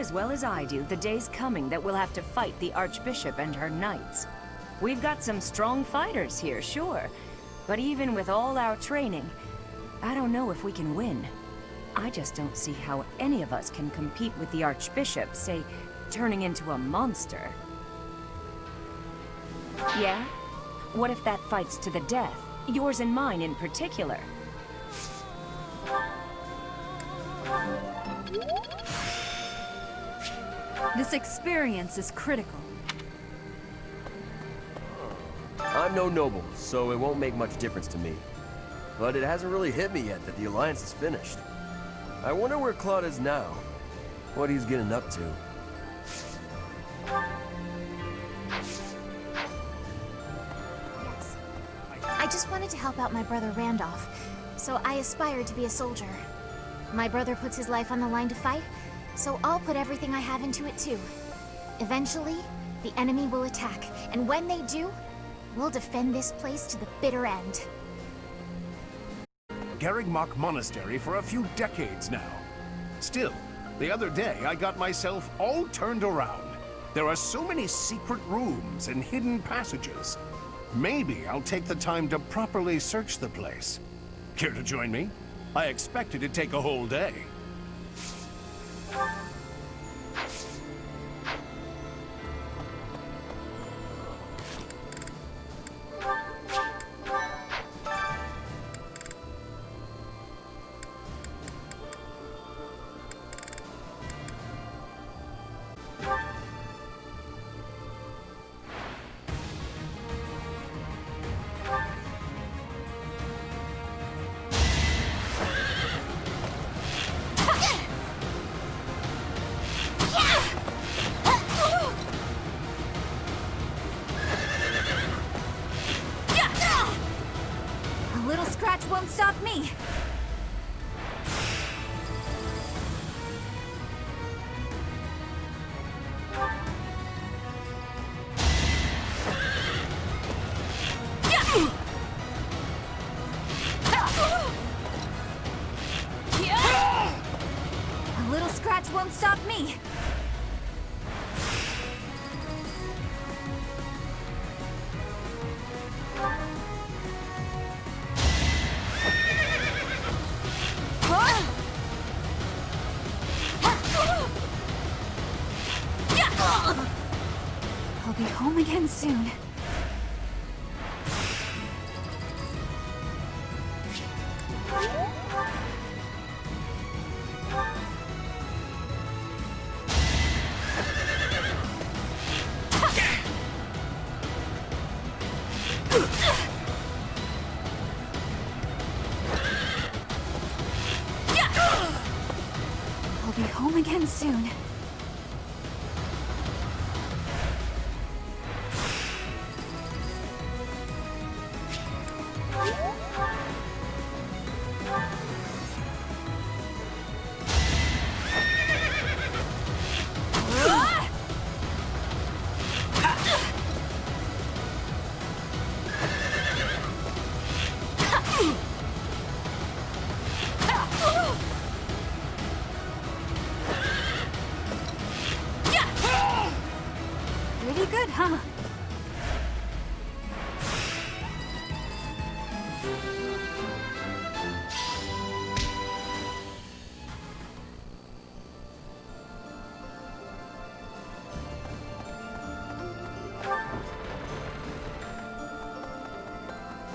as well as I do the day's coming that we'll have to fight the Archbishop and her knights. We've got some strong fighters here, sure. But even with all our training, I don't know if we can win. I just don't see how any of us can compete with the Archbishop, say, turning into a monster. Yeah? What if that fight's to the death? Yours and mine in particular. This experience is critical. I'm no noble, so it won't make much difference to me. But it hasn't really hit me yet that the Alliance is finished. I wonder where Claude is now. What he's getting up to. Yes. I just wanted to help out my brother Randolph, so I aspired to be a soldier. My brother puts his life on the line to fight, so I'll put everything I have into it too. Eventually, the enemy will attack, and when they do, we'll defend this place to the bitter end. Garrigmach Monastery for a few decades now. Still, the other day I got myself all turned around. There are so many secret rooms and hidden passages. Maybe I'll take the time to properly search the place. Care to join me? I expect it to take a whole day. A little scratch won't stop me. A little scratch won't stop me. I'll be home again soon. I'll be home again soon. Pretty good, huh?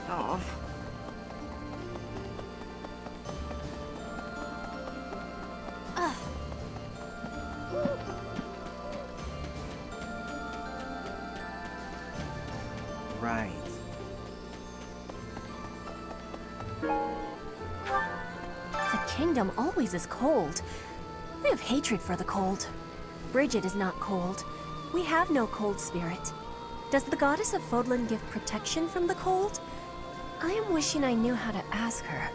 Oh. Right. The kingdom always is cold. I have hatred for the cold. Bridget is not cold. We have no cold spirit. Does the goddess of Fodlan give protection from the cold? I am wishing I knew how to ask her.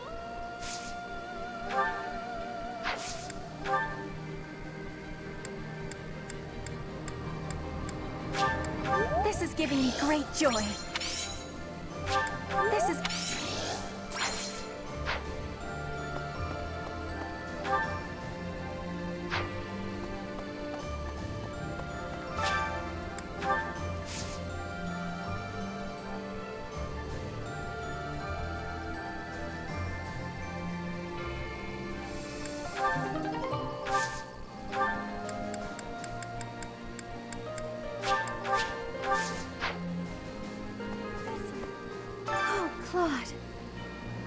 This is giving me great joy. This is...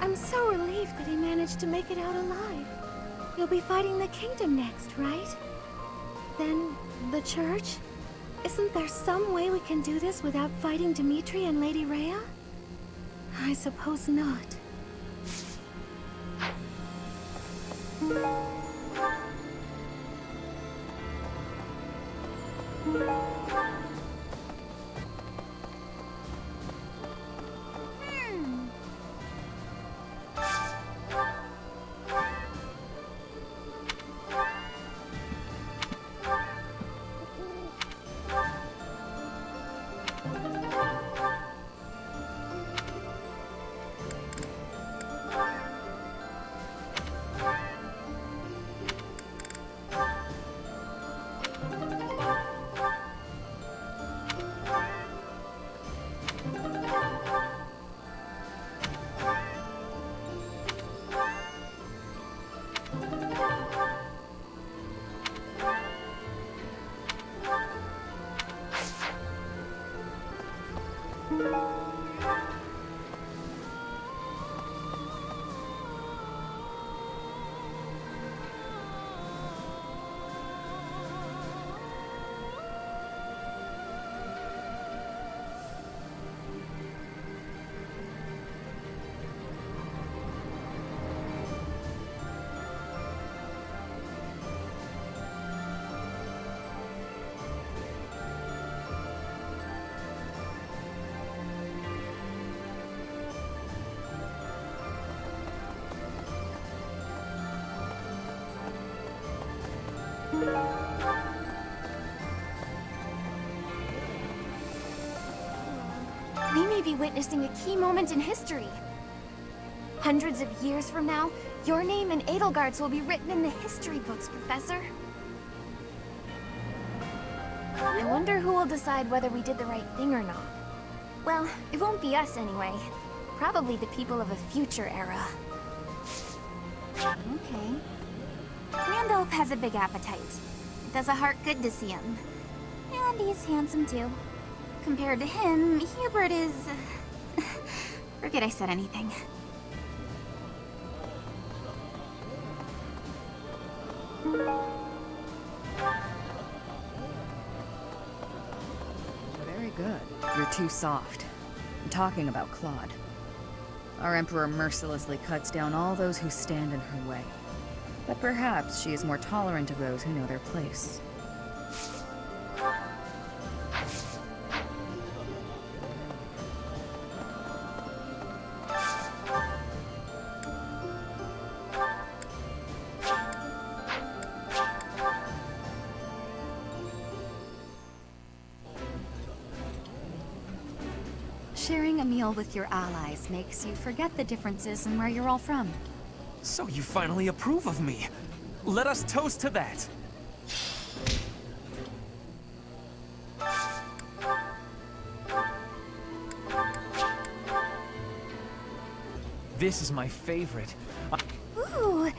I'm so relieved that he managed to make it out alive. You'll be fighting the kingdom next, right? Then, the church? Isn't there some way we can do this without fighting Dimitri and Lady Rhea? I suppose not. We may be witnessing a key moment in history. Hundreds of years from now, your name and Edelgard's will be written in the history books, Professor. I wonder who will decide whether we did the right thing or not. Well, it won't be us anyway. Probably the people of a future era. Okay. Randolph has a big appetite. It does a heart good to see him. And he's handsome too. Compared to him, Hubert is... Forget I said anything. Very good. You're too soft. I'm talking about Claude. Our Emperor mercilessly cuts down all those who stand in her way. But perhaps she is more tolerant of those who know their place. Sharing a meal with your allies makes you forget the differences in where you're all from. So you finally approve of me. Let us toast to that. This is my favorite. Ooh!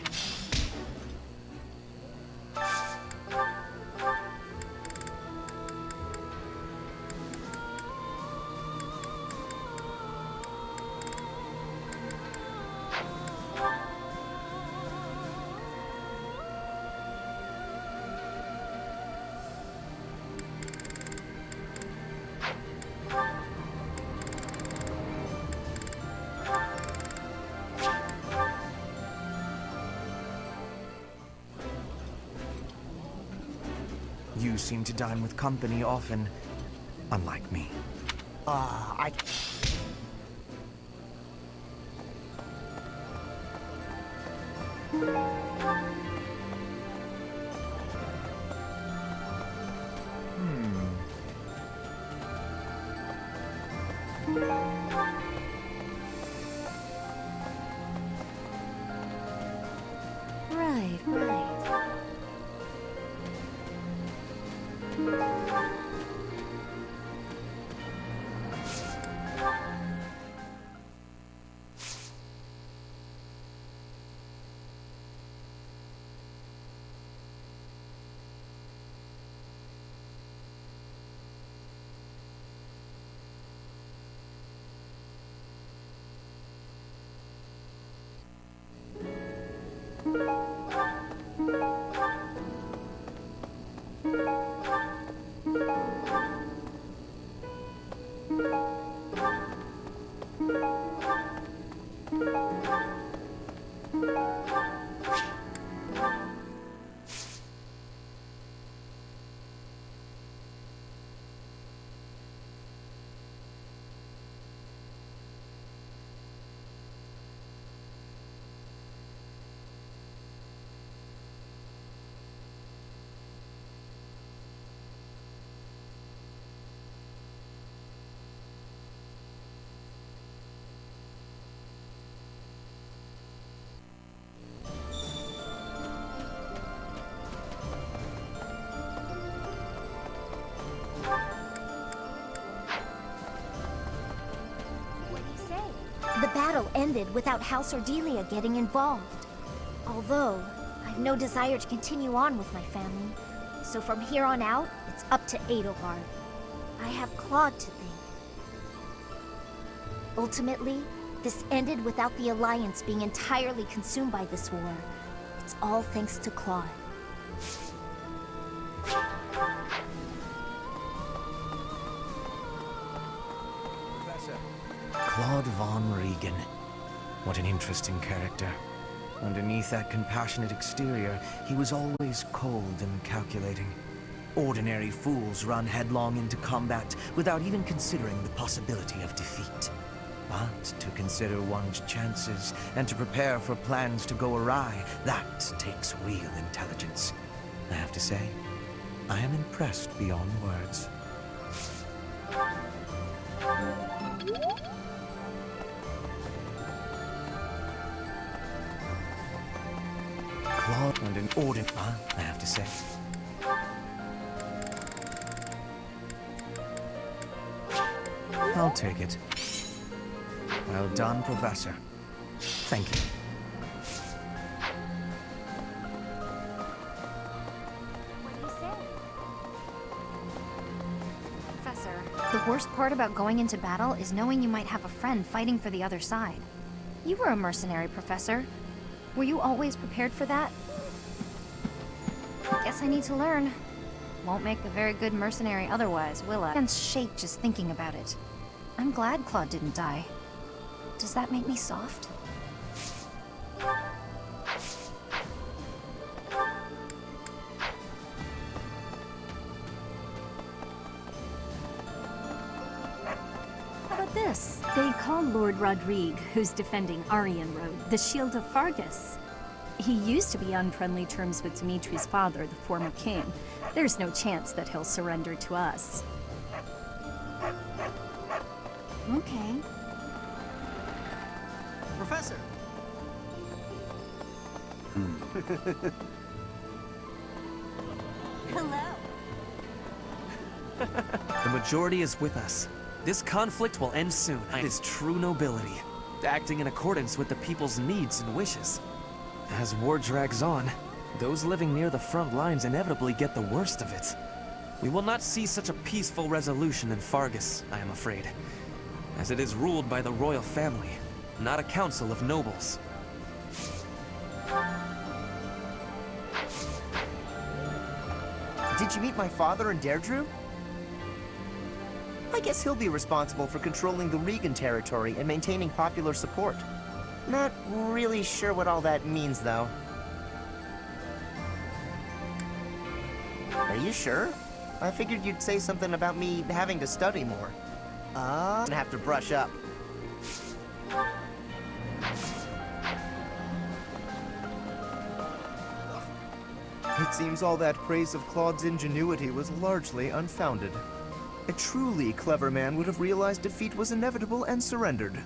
You seem to dine with company often, unlike me. Right, right. The battle ended without House Ordelia getting involved. Although, I've no desire to continue on with my family. So from here on out, it's up to Edelgard. I have Claude to thank. Ultimately, this ended without the Alliance being entirely consumed by this war. It's all thanks to Claude. Claude von Regan. What an interesting character. Underneath that compassionate exterior, he was always cold and calculating. Ordinary fools run headlong into combat without even considering the possibility of defeat. But to consider one's chances and to prepare for plans to go awry, that takes real intelligence. I have to say, I am impressed beyond words. Claude and an ordinary, I have to say. I'll take it. Well done, Professor. Thank you. Professor, the worst part about going into battle is knowing you might have a friend fighting for the other side. You were a mercenary, Professor. Were you always prepared for that? Guess I need to learn. Won't make a very good mercenary otherwise, will I? Hands shake just thinking about it. I'm glad Claude didn't die. Does that make me soft? How about this? They call Lord Rodrigue, who's defending Aryan Road, the Shield of Fargus. He used to be on friendly terms with Dimitri's father, the former king. There's no chance that he'll surrender to us. Okay. Professor! Hello. The majority is with us. This conflict will end soon. It is true nobility, acting in accordance with the people's needs and wishes. As war drags on, those living near the front lines inevitably get the worst of it. We will not see such a peaceful resolution in Fargus, I am afraid, as it is ruled by the royal family, not a council of nobles. Did you meet my father in Deirdre? I guess he'll be responsible for controlling the Regan territory and maintaining popular support. Not really sure what all that means, though. Are you sure? I figured you'd say something about me having to study more. I'm gonna have to brush up. It seems all that praise of Claude's ingenuity was largely unfounded. A truly clever man would have realized defeat was inevitable and surrendered.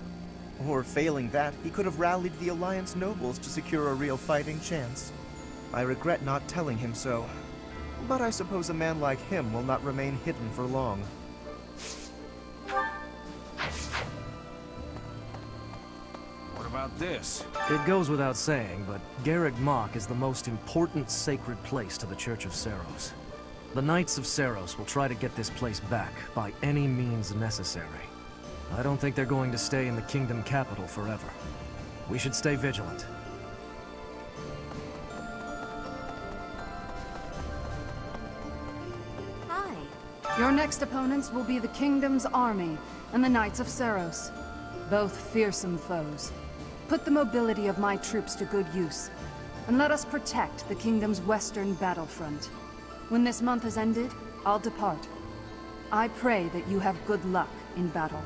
Or failing that, he could have rallied the Alliance nobles to secure a real fighting chance. I regret not telling him so. But I suppose a man like him will not remain hidden for long. What about this? It goes without saying, but Garreg Mach is the most important sacred place to the Church of Seiros. The Knights of Seiros will try to get this place back by any means necessary. I don't think they're going to stay in the kingdom capital forever. We should stay vigilant. Hi. Your next opponents will be the Kingdom's army and the Knights of Seiros. Both fearsome foes. Put the mobility of my troops to good use, and let us protect the kingdom's western battlefront. When this month has ended, I'll depart. I pray that you have good luck in battle.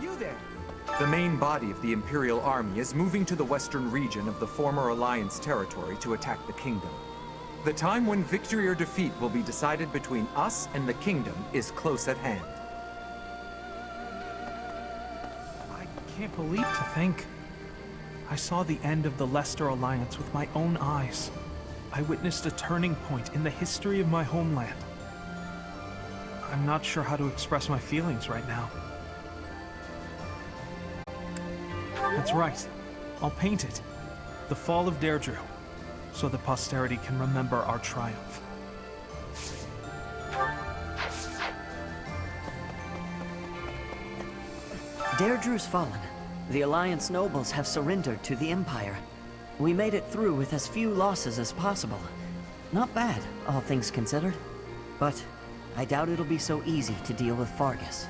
You there! The main body of the Imperial Army is moving to the western region of the former Alliance territory to attack the Kingdom. The time when victory or defeat will be decided between us and the Kingdom is close at hand. I can't believe to think. I saw the end of the Leicester Alliance with my own eyes. I witnessed a turning point in the history of my homeland. I'm not sure how to express my feelings right now. That's right. I'll paint it. The Fall of Deirdre, so that posterity can remember our triumph. Deirdre's fallen. The Alliance nobles have surrendered to the Empire. We made it through with as few losses as possible. Not bad, all things considered. But I doubt it'll be so easy to deal with Fargus.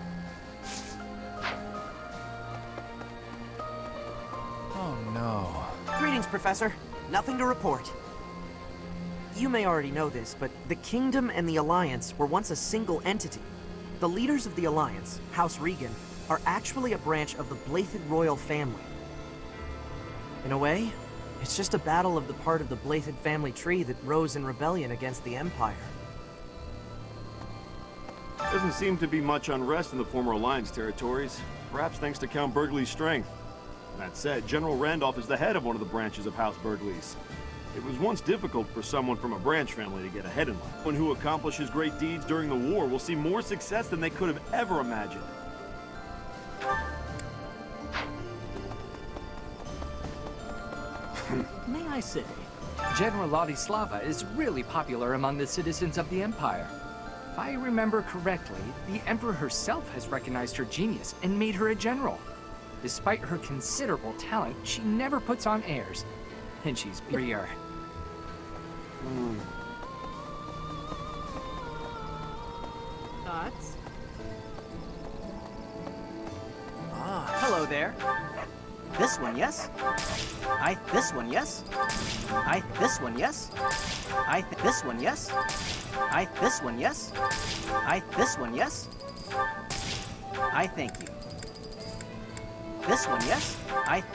Oh no. Greetings, Professor. Nothing to report. You may already know this, but the Kingdom and the Alliance were once a single entity. The leaders of the Alliance, House Regan, are actually a branch of the Blythed royal family. In a way, it's just a battle of the part of the Blythed family tree that rose in rebellion against the Empire. Doesn't seem to be much unrest in the former Alliance territories, perhaps thanks to Count Burgley's strength. That said, General Randolph is the head of one of the branches of House Burgley's. It was once difficult for someone from a branch family to get ahead in life. One who accomplishes great deeds during the war will see more success than they could have ever imagined. May I say, General Ladislava is really popular among the citizens of the Empire. If I remember correctly, the Emperor herself has recognized her genius and made her a general. Despite her considerable talent, she never puts on airs. And she's superior. Thoughts? Hello there. This one, yes? This one, yes? This one, yes? This one, yes? This one, yes? This one, yes? I thank you. This one, yes?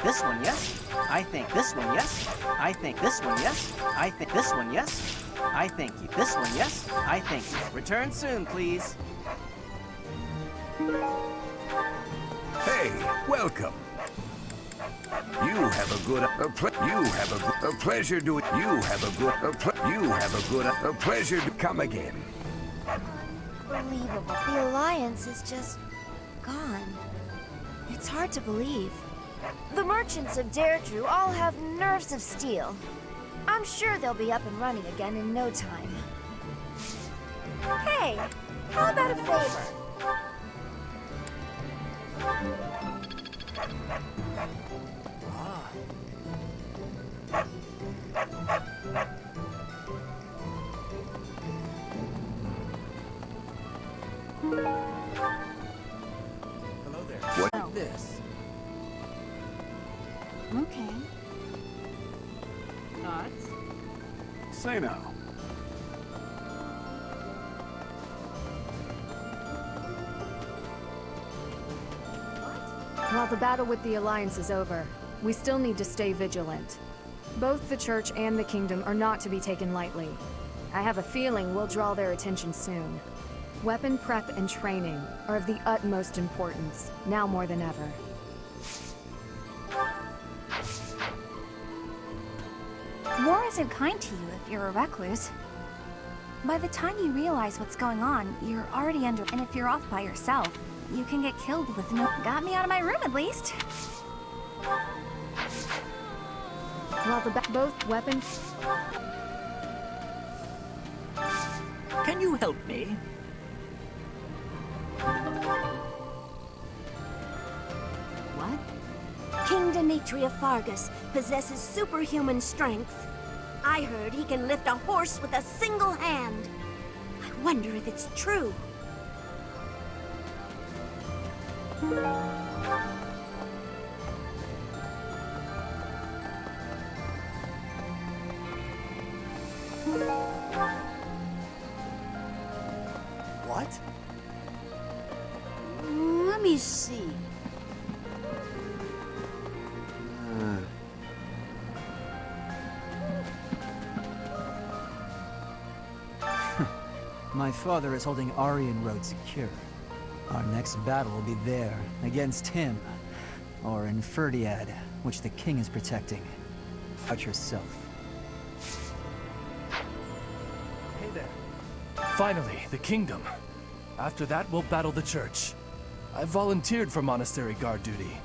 This one, yes? I think this one, yes? I think this one, yes? I think this one, yes? I thank you. This one, yes? I thank you. Return soon, please. Hey, welcome. You have a good pleasure to come again. Unbelievable. The Alliance is just gone. It's hard to believe. The merchants of Deirdre all have nerves of steel. I'm sure they'll be up and running again in no time. Hey, how about a favor? Hello there. What? This. Okay. Thoughts? Say now. While the battle with the Alliance is over, we still need to stay vigilant. Both the Church and the Kingdom are not to be taken lightly. I have a feeling we'll draw their attention soon. Weapon prep and training are of the utmost importance, now more than ever. War isn't kind to you if you're a recluse. By the time you realize what's going on, you're already under... And if you're off by yourself, you can get killed with no... Got me out of my room, at least. While both weapons... Can you help me? What? King Dimitri of Fargus possesses superhuman strength. I heard he can lift a horse with a single hand. I wonder if it's true. What? Let me see. My father is holding Aryan Road secure. Our next battle will be there, against him. Or in Ferdiad, which the king is protecting. Out yourself. Hey there. Finally, the kingdom. After that, we'll battle the church. I volunteered for monastery guard duty.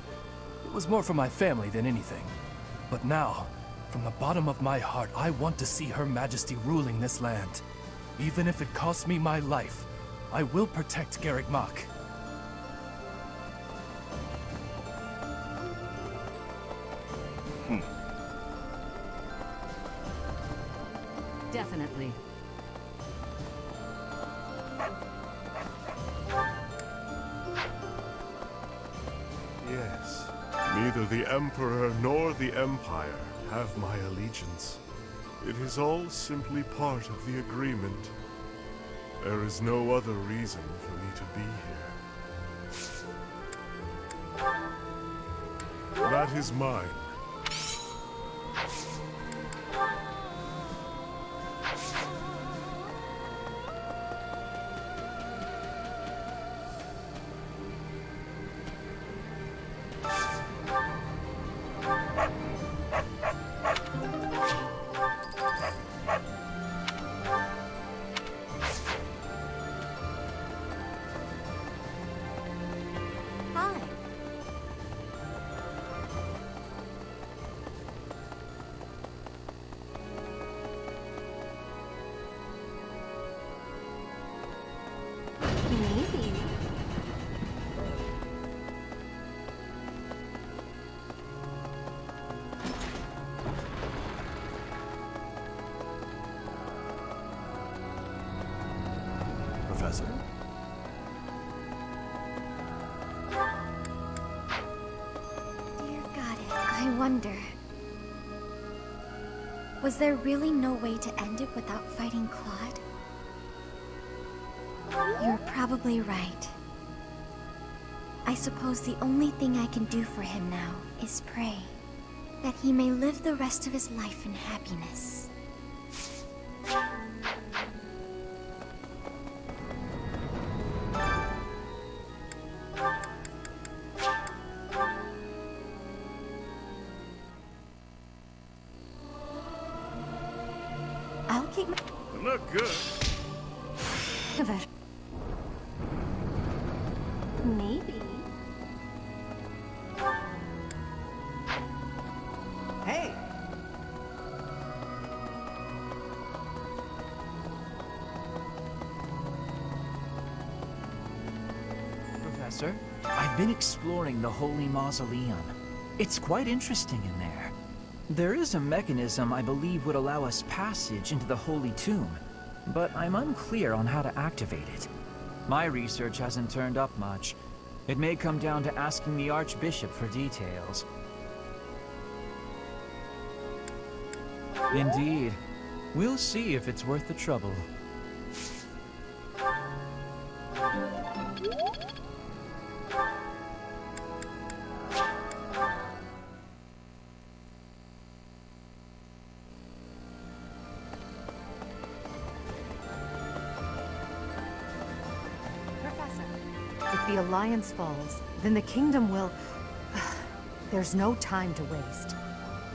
It was more for my family than anything. But now, from the bottom of my heart, I want to see Her Majesty ruling this land. Even if it costs me my life, I will protect Garreg Mach. Definitely. Yes. Neither the Emperor nor the Empire have my allegiance. It is all simply part of the agreement. There is no other reason for me to be here. That is mine. Professor? Dear Goddess, I wonder... Was there really no way to end it without fighting Claude? You're probably right. I suppose the only thing I can do for him now is pray that he may live the rest of his life in happiness. I'll keep my... Look good. Maybe. Hey! Professor, I've been exploring the Holy Mausoleum. It's quite interesting in there. There is a mechanism I believe would allow us passage into the Holy Tomb, but I'm unclear on how to activate it. My research hasn't turned up much. It may come down to asking the Archbishop for details. Indeed. We'll see if it's worth the trouble. If the Alliance falls, then the Kingdom will... There's no time to waste.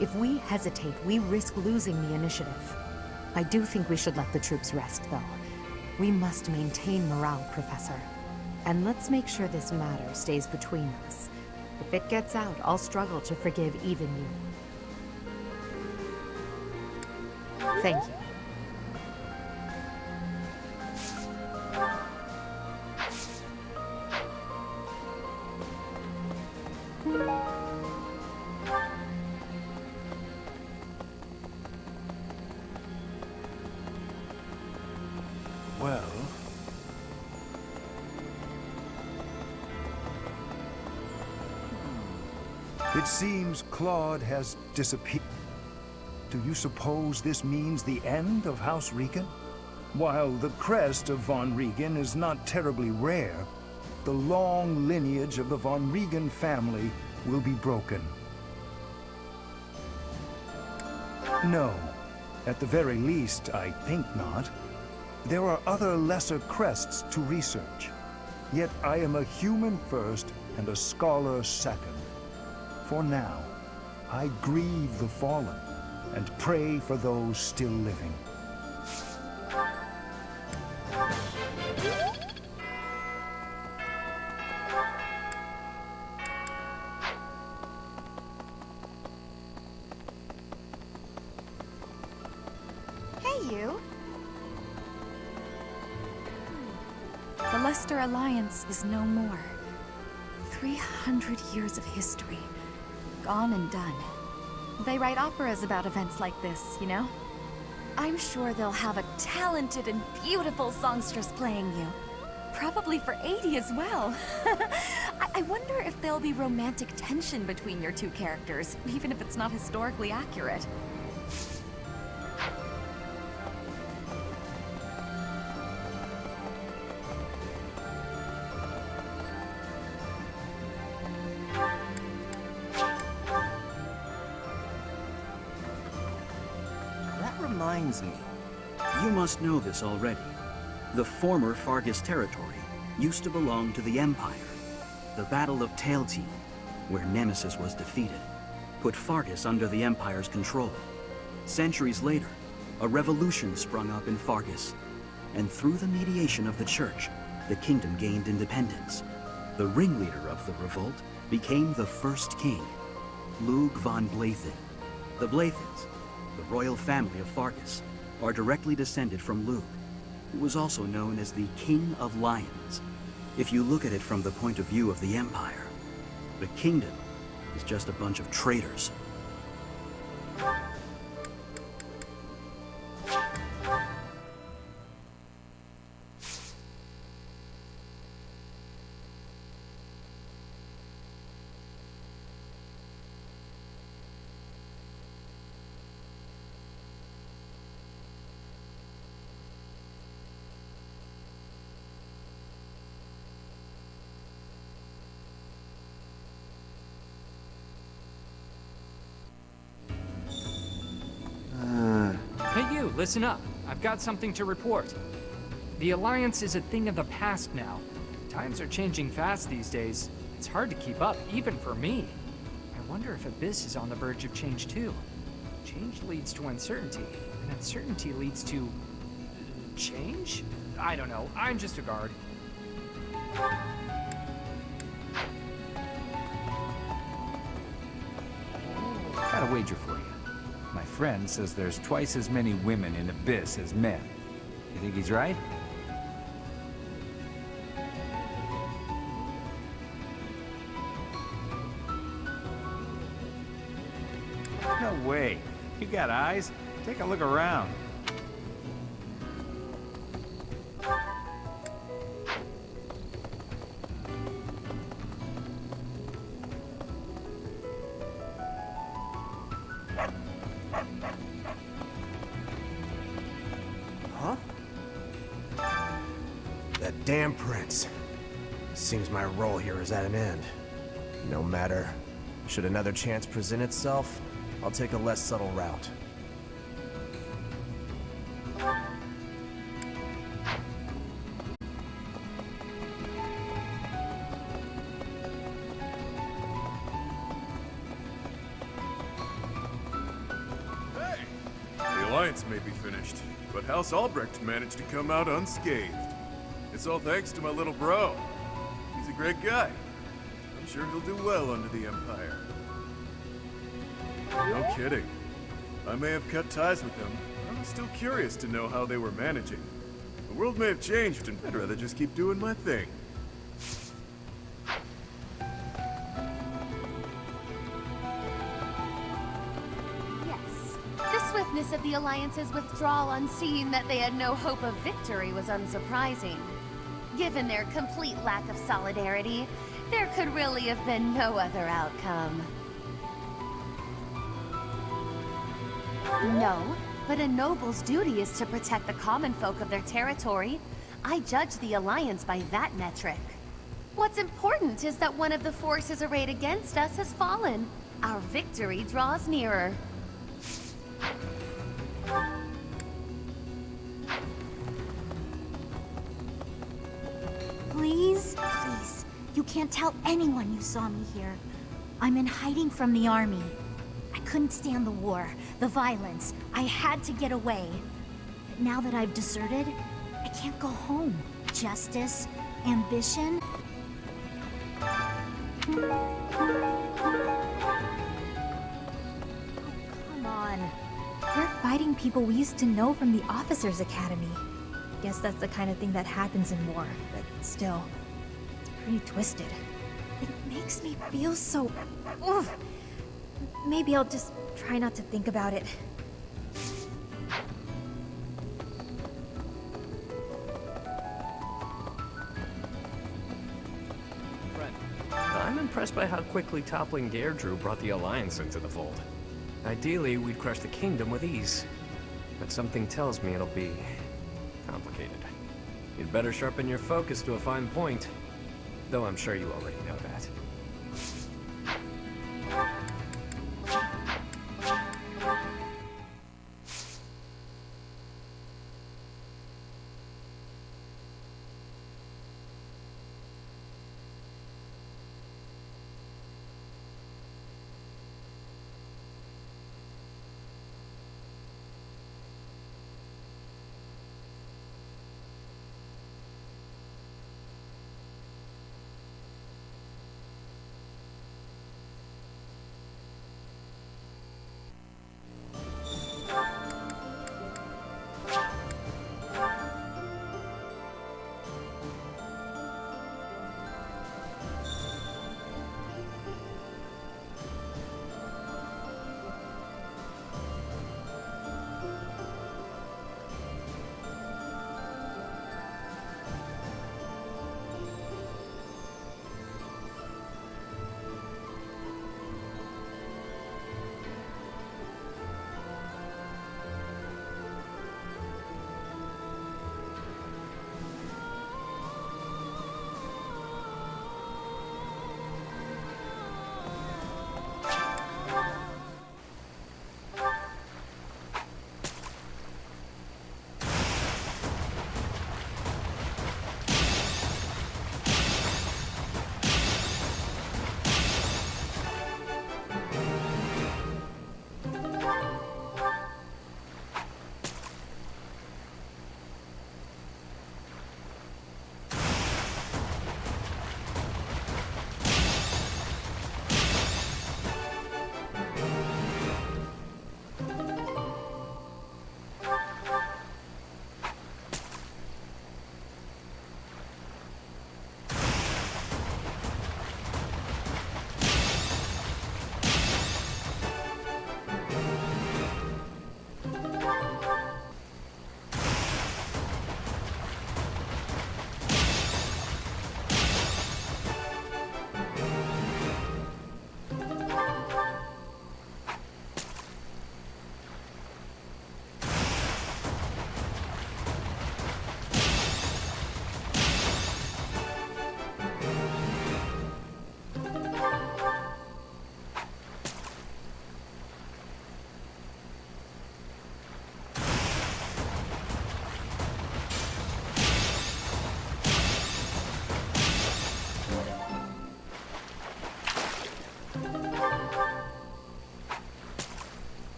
If we hesitate, we risk losing the initiative. I do think we should let the troops rest, though. We must maintain morale, Professor. And let's make sure this matter stays between us. If it gets out, I'll struggle to forgive even you. Thank you. Well... It seems Claude has disappeared. Do you suppose this means the end of House Regan? While the crest of von Regan is not terribly rare, the long lineage of the von Regan family will be broken. No. At the very least, I think not. There are other lesser crests to research. Yet I am a human first and a scholar second. For now, I grieve the fallen and pray for those still living. Hey, you. The Leicester Alliance is no more. 300 years of history. Gone and done. They write operas about events like this, you know? I'm sure they'll have a talented and beautiful songstress playing you. Probably for 80 as well. I wonder if there'll be romantic tension between your two characters, even if it's not historically accurate. Reminds me. You must know this already. The former Fargus territory used to belong to the Empire. The Battle of Tailtean, where Nemesis was defeated, put Fargus under the Empire's control. Centuries later, a revolution sprung up in Fargus, and through the mediation of the Church, the kingdom gained independence. The ringleader of the revolt became the first king, Lug von Blathen. The Blathens, the royal family of Fargus, are directly descended from Lug, who was also known as the King of Lions. If you look at it from the point of view of the Empire, the kingdom is just a bunch of traitors. Hey you, listen up. I've got something to report. The Alliance is a thing of the past now. Times are changing fast these days. It's hard to keep up, even for me. I wonder if Abyss is on the verge of change too. Change leads to uncertainty, and uncertainty leads to... change? I don't know. I'm just a guard. Got a wager for you. My friend says there's twice as many women in Abyss as men. You think he's right? No way. You got eyes? Take a look around. Huh? That damn prince. Seems my role here is at an end. No matter. Should another chance present itself, I'll take a less subtle route. The Alliance may be finished, but House Albrecht managed to come out unscathed. It's all thanks to my little bro. He's a great guy. I'm sure he'll do well under the Empire. No kidding. I may have cut ties with them, but I'm still curious to know how they were managing. The world may have changed, and I'd rather just keep doing my thing. Yes. The swiftness of the Alliance's withdrawal on seeing that they had no hope of victory was unsurprising. Given their complete lack of solidarity, there could really have been no other outcome. No, but a noble's duty is to protect the common folk of their territory. I judge the Alliance by that metric. What's important is that one of the forces arrayed against us has fallen. Our victory draws nearer. Please? Please. You can't tell anyone you saw me here. I'm in hiding from the army. I couldn't stand the war, the violence. I had to get away. But now that I've deserted, I can't go home. Justice, ambition. Come on. We're fighting people we used to know from the Officers' Academy. Guess that's the kind of thing that happens in war, but still, it's pretty twisted. It makes me feel so... Ugh. Maybe I'll just try not to think about it. I'm impressed by how quickly toppling Gairdru brought the Alliance into the fold. Ideally, we'd crush the kingdom with ease. But something tells me it'll be... complicated. You'd better sharpen your focus to a fine point. Though I'm sure you already know that.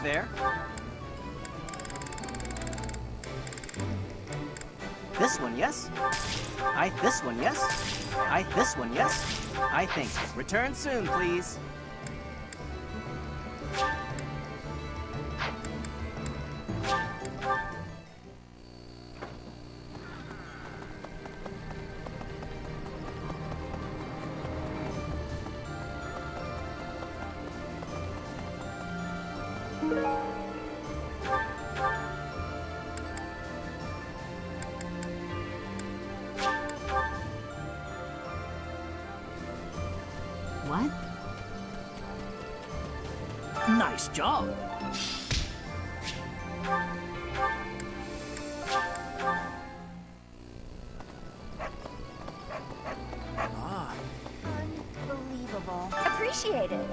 there. This one, yes? This one, yes? This one, yes? I think. Return soon, please. What? Nice job. Unbelievable. Appreciate it.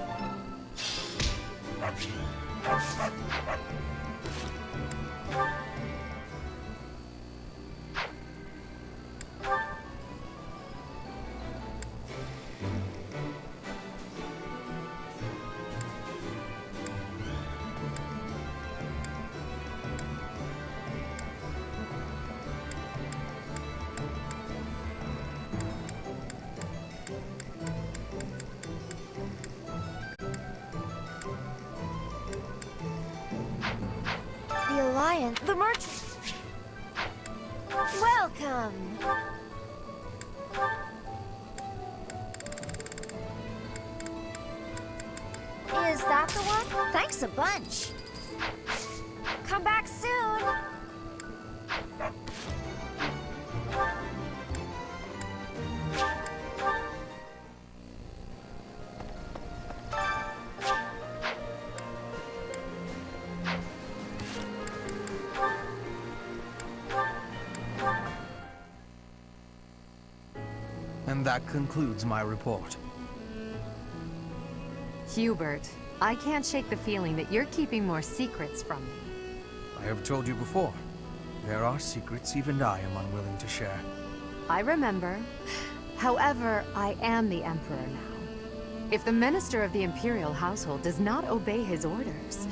The Alliance. The merchant. Welcome. Is that the one? Thanks a bunch. Come back soon. And that concludes my report. Hubert, I can't shake the feeling that you're keeping more secrets from me. I have told you before, there are secrets even I am unwilling to share. I remember. However, I am the Emperor now. If the Minister of the Imperial Household does not obey his orders,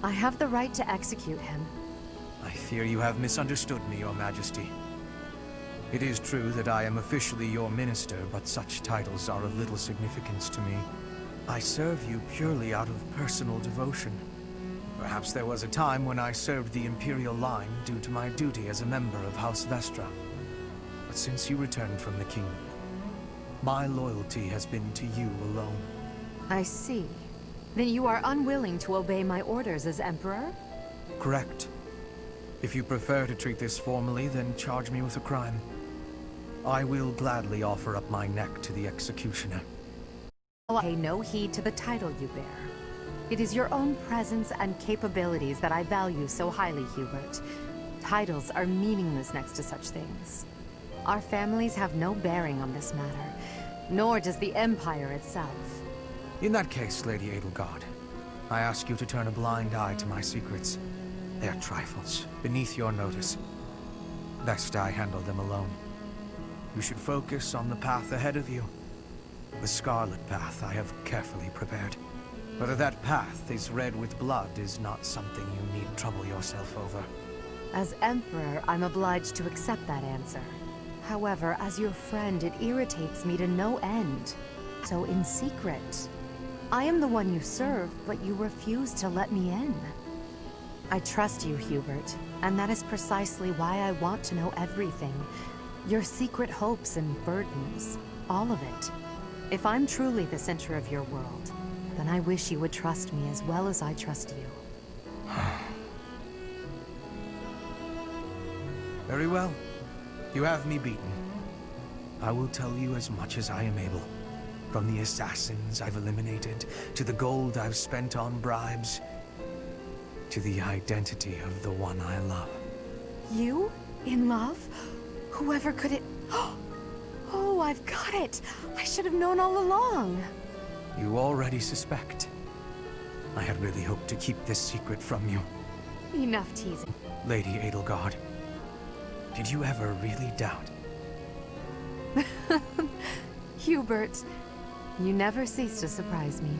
I have the right to execute him. I fear you have misunderstood me, Your Majesty. It is true that I am officially your minister, but such titles are of little significance to me. I serve you purely out of personal devotion. Perhaps there was a time when I served the Imperial line due to my duty as a member of House Vestra. But since you returned from the kingdom, my loyalty has been to you alone. I see. Then you are unwilling to obey my orders as Emperor? Correct. If you prefer to treat this formally, then charge me with a crime. I will gladly offer up my neck to the executioner. I pay no heed to the title you bear. It is your own presence and capabilities that I value so highly, Hubert. Titles are meaningless next to such things. Our families have no bearing on this matter, nor does the Empire itself. In that case, Lady Edelgard, I ask you to turn a blind eye to my secrets. They are trifles, beneath your notice. Best I handle them alone. You should focus on the path ahead of you. The Scarlet Path I have carefully prepared. Whether that path is red with blood is not something you need trouble yourself over. As Emperor, I'm obliged to accept that answer. However, as your friend, it irritates me to no end. So in secret. I am the one you serve, but you refuse to let me in. I trust you, Hubert, and that is precisely why I want to know everything. Your secret hopes and burdens. All of it. If I'm truly the center of your world, then I wish you would trust me as well as I trust you. Very well. You have me beaten. I will tell you as much as I am able. From the assassins I've eliminated, to the gold I've spent on bribes, to the identity of the one I love. You? In love? Whoever could it... Oh, I've got it! I should have known all along! You already suspect. I had really hoped to keep this secret from you. Enough teasing. Lady Edelgard, did you ever really doubt? Hubert, you never cease to surprise me.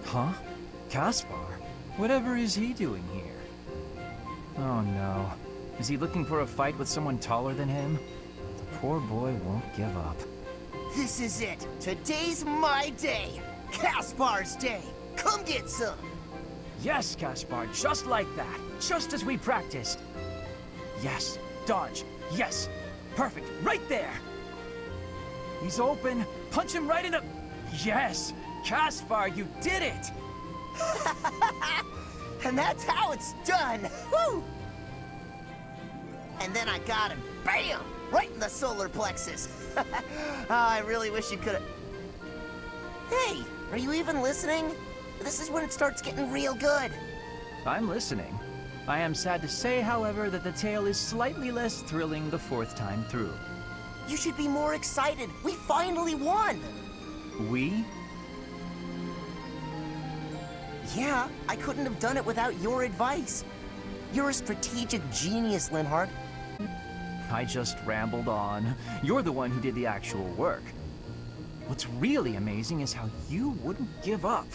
Huh? Caspar? Whatever is he doing here? Oh no. Is he looking for a fight with someone taller than him? The poor boy won't give up. This is it. Today's my day. Caspar's day. Come get some. Yes, Caspar, just like that. Just as we practiced. Yes, dodge. Yes, perfect. Right there. He's open. Punch him right in the... Yes, Caspar, you did it. And that's how it's done. Woo! And then I got him. Bam! Right in the solar plexus. Oh, I really wish you could have... Hey, are you even listening? This is when it starts getting real good. I'm listening. I am sad to say, however, that the tale is slightly less thrilling the fourth time through. You should be more excited. We finally won. We? Yeah, I couldn't have done it without your advice. You're a strategic genius, Linhardt. I just rambled on. You're the one who did the actual work. What's really amazing is how you wouldn't give up.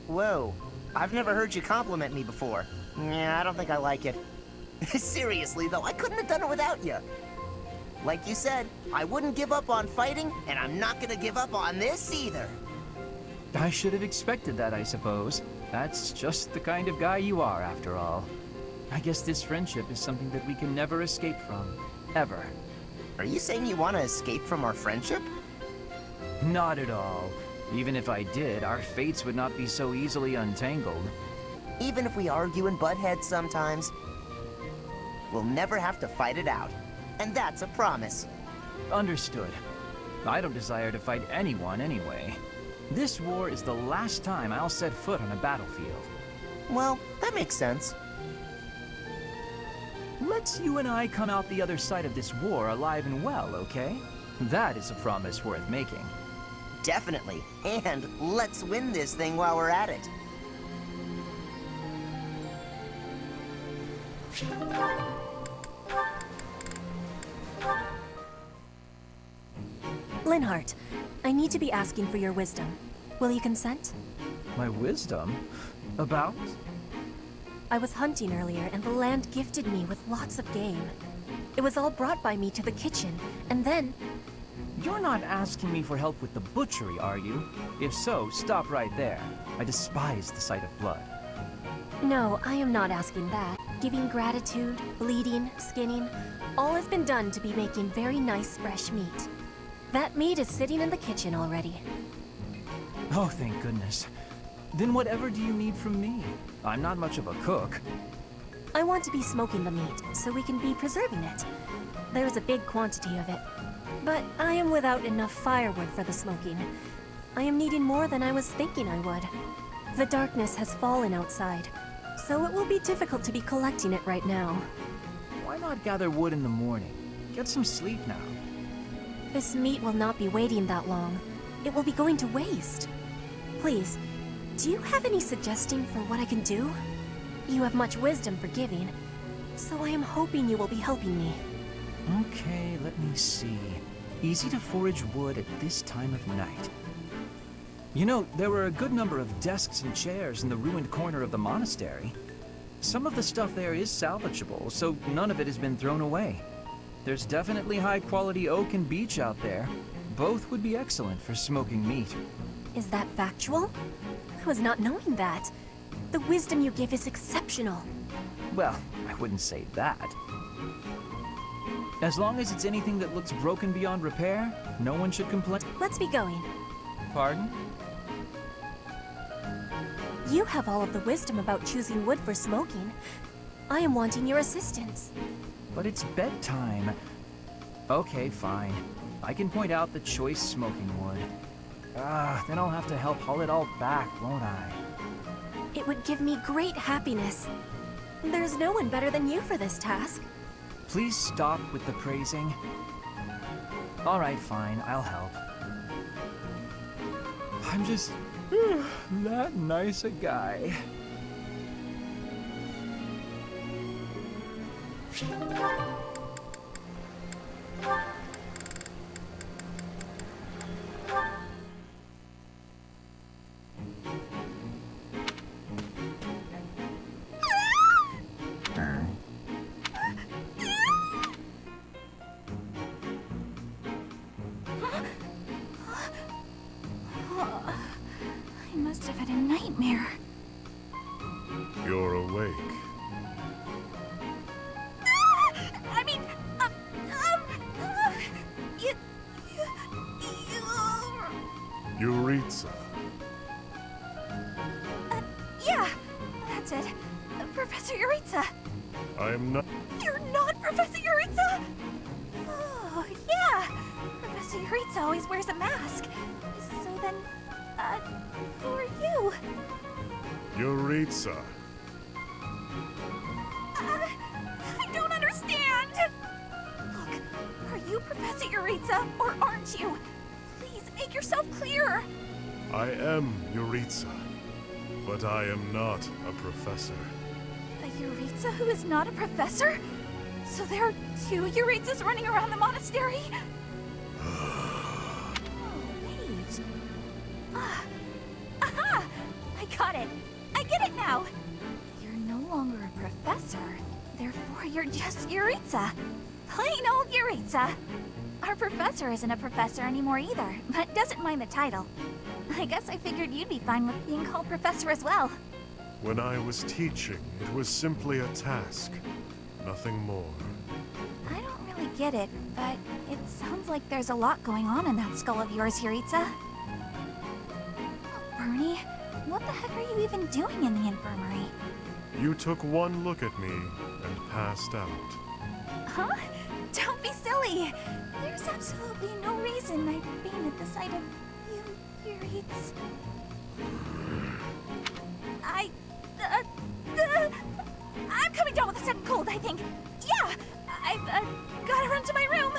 Whoa, I've never heard you compliment me before. Yeah, I don't think I like it. Seriously, though, I couldn't have done it without you. Like you said, I wouldn't give up on fighting, and I'm not gonna give up on this either. I should have expected that, I suppose. That's just the kind of guy you are, after all. I guess this friendship is something that we can never escape from. Ever. Are you saying you want to escape from our friendship? Not at all. Even if I did, our fates would not be so easily untangled. Even if we argue and butt heads sometimes, we'll never have to fight it out. And that's a promise. Understood. I don't desire to fight anyone anyway. This war is the last time I'll set foot on a battlefield. Well, that makes sense. Let's you and I come out the other side of this war alive and well, okay? That is a promise worth making. Definitely. And let's win this thing while we're at it. Linhardt, I need to be asking for your wisdom. Will you consent? My wisdom? About? I was hunting earlier, and the land gifted me with lots of game. It was all brought by me to the kitchen, and then... You're not asking me for help with the butchery, are you? If so, stop right there. I despise the sight of blood. No, I am not asking that. Giving gratitude, bleeding, skinning, all has been done to be making very nice fresh meat. That meat is sitting in the kitchen already. Oh, thank goodness. Then whatever do you need from me? I'm not much of a cook. I want to be smoking the meat, so we can be preserving it. There's a big quantity of it. But I am without enough firewood for the smoking. I am needing more than I was thinking I would. The darkness has fallen outside, so it will be difficult to be collecting it right now. Why not gather wood in the morning? Get some sleep now. This meat will not be waiting that long. It will be going to waste. Please, do you have any suggestion for what I can do? You have much wisdom for giving, so I am hoping you will be helping me. Okay, let me see. Easy to forage wood at this time of night. You know, there were a good number of desks and chairs in the ruined corner of the monastery. Some of the stuff there is salvageable, so none of it has been thrown away. There's definitely high-quality oak and beech out there. Both would be excellent for smoking meat. Is that factual? I was not knowing that. The wisdom you give is exceptional. Well, I wouldn't say that. As long as it's anything that looks broken beyond repair, no one should complain. Let's be going. Pardon? You have all of the wisdom about choosing wood for smoking. I am wanting your assistance. But it's bedtime. Okay, fine. I can point out the choice smoking wood. Then I'll have to help haul it all back, won't I? It would give me great happiness. There's no one better than you for this task. Please stop with the praising. All right, fine, I'll help. I'm just that nice a guy. I must have had a nightmare. You're awake. I mean, you... Yuritsa. Yeah, that's it. Professor Yuritsa. I am not... You're not Professor Yuritsa? Oh, yeah. Professor Yuritsa always wears a mask. So then, who are you? Yuritsa. I don't understand. Look, are you Professor Yuritsa or aren't you? Please make yourself clear. I am Yuritsa. But I am not a professor. A Yuritsa who is not a professor? So there are two Yuritsas running around the monastery? Oh, wait. Aha! I got it. I get it now. You're no longer a professor. Therefore, you're just Yuritsa. Plain old Yuritsa. Our professor isn't a professor anymore either, but doesn't mind the title. I guess I figured you'd be fine with being called professor as well. When I was teaching, it was simply a task. Nothing more. I don't really get it, but it sounds like there's a lot going on in that skull of yours, Yuritsa. Bernie, what the heck are you even doing in the infirmary? You took one look at me and passed out. Huh? Don't be silly! There's absolutely no reason I'd faint at the sight of you, Yuritsa. I'm coming down with a sudden cold, I think. Yeah! I've gotta run to my room.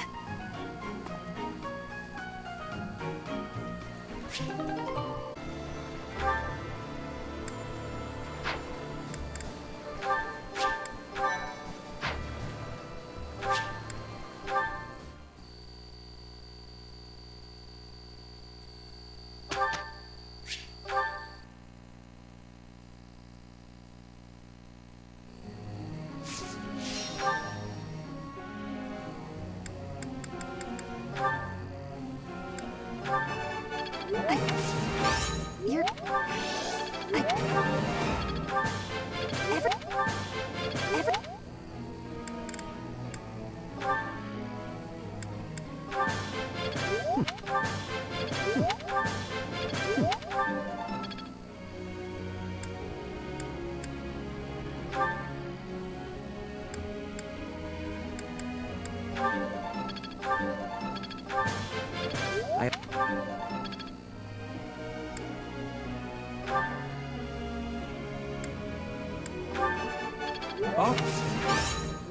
Oh!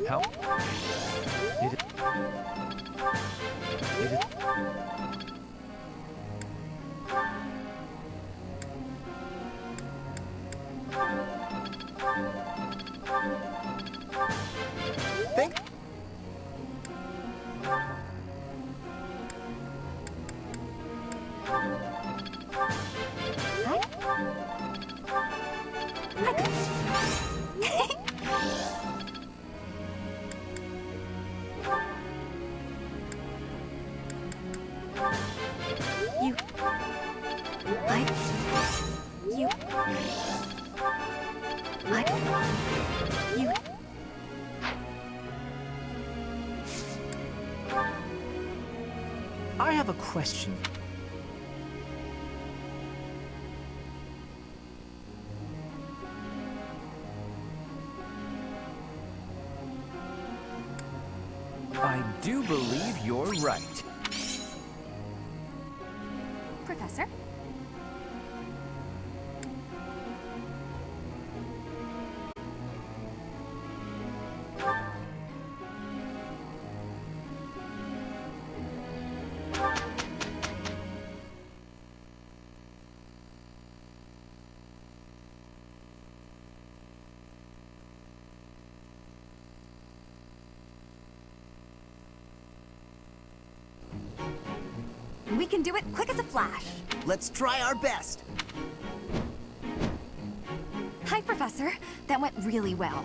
Help! It is... Think? You... I have a question. I do believe you're right. Professor? We can do it quick as a flash. Let's try our best. Hi, Professor. That went really well.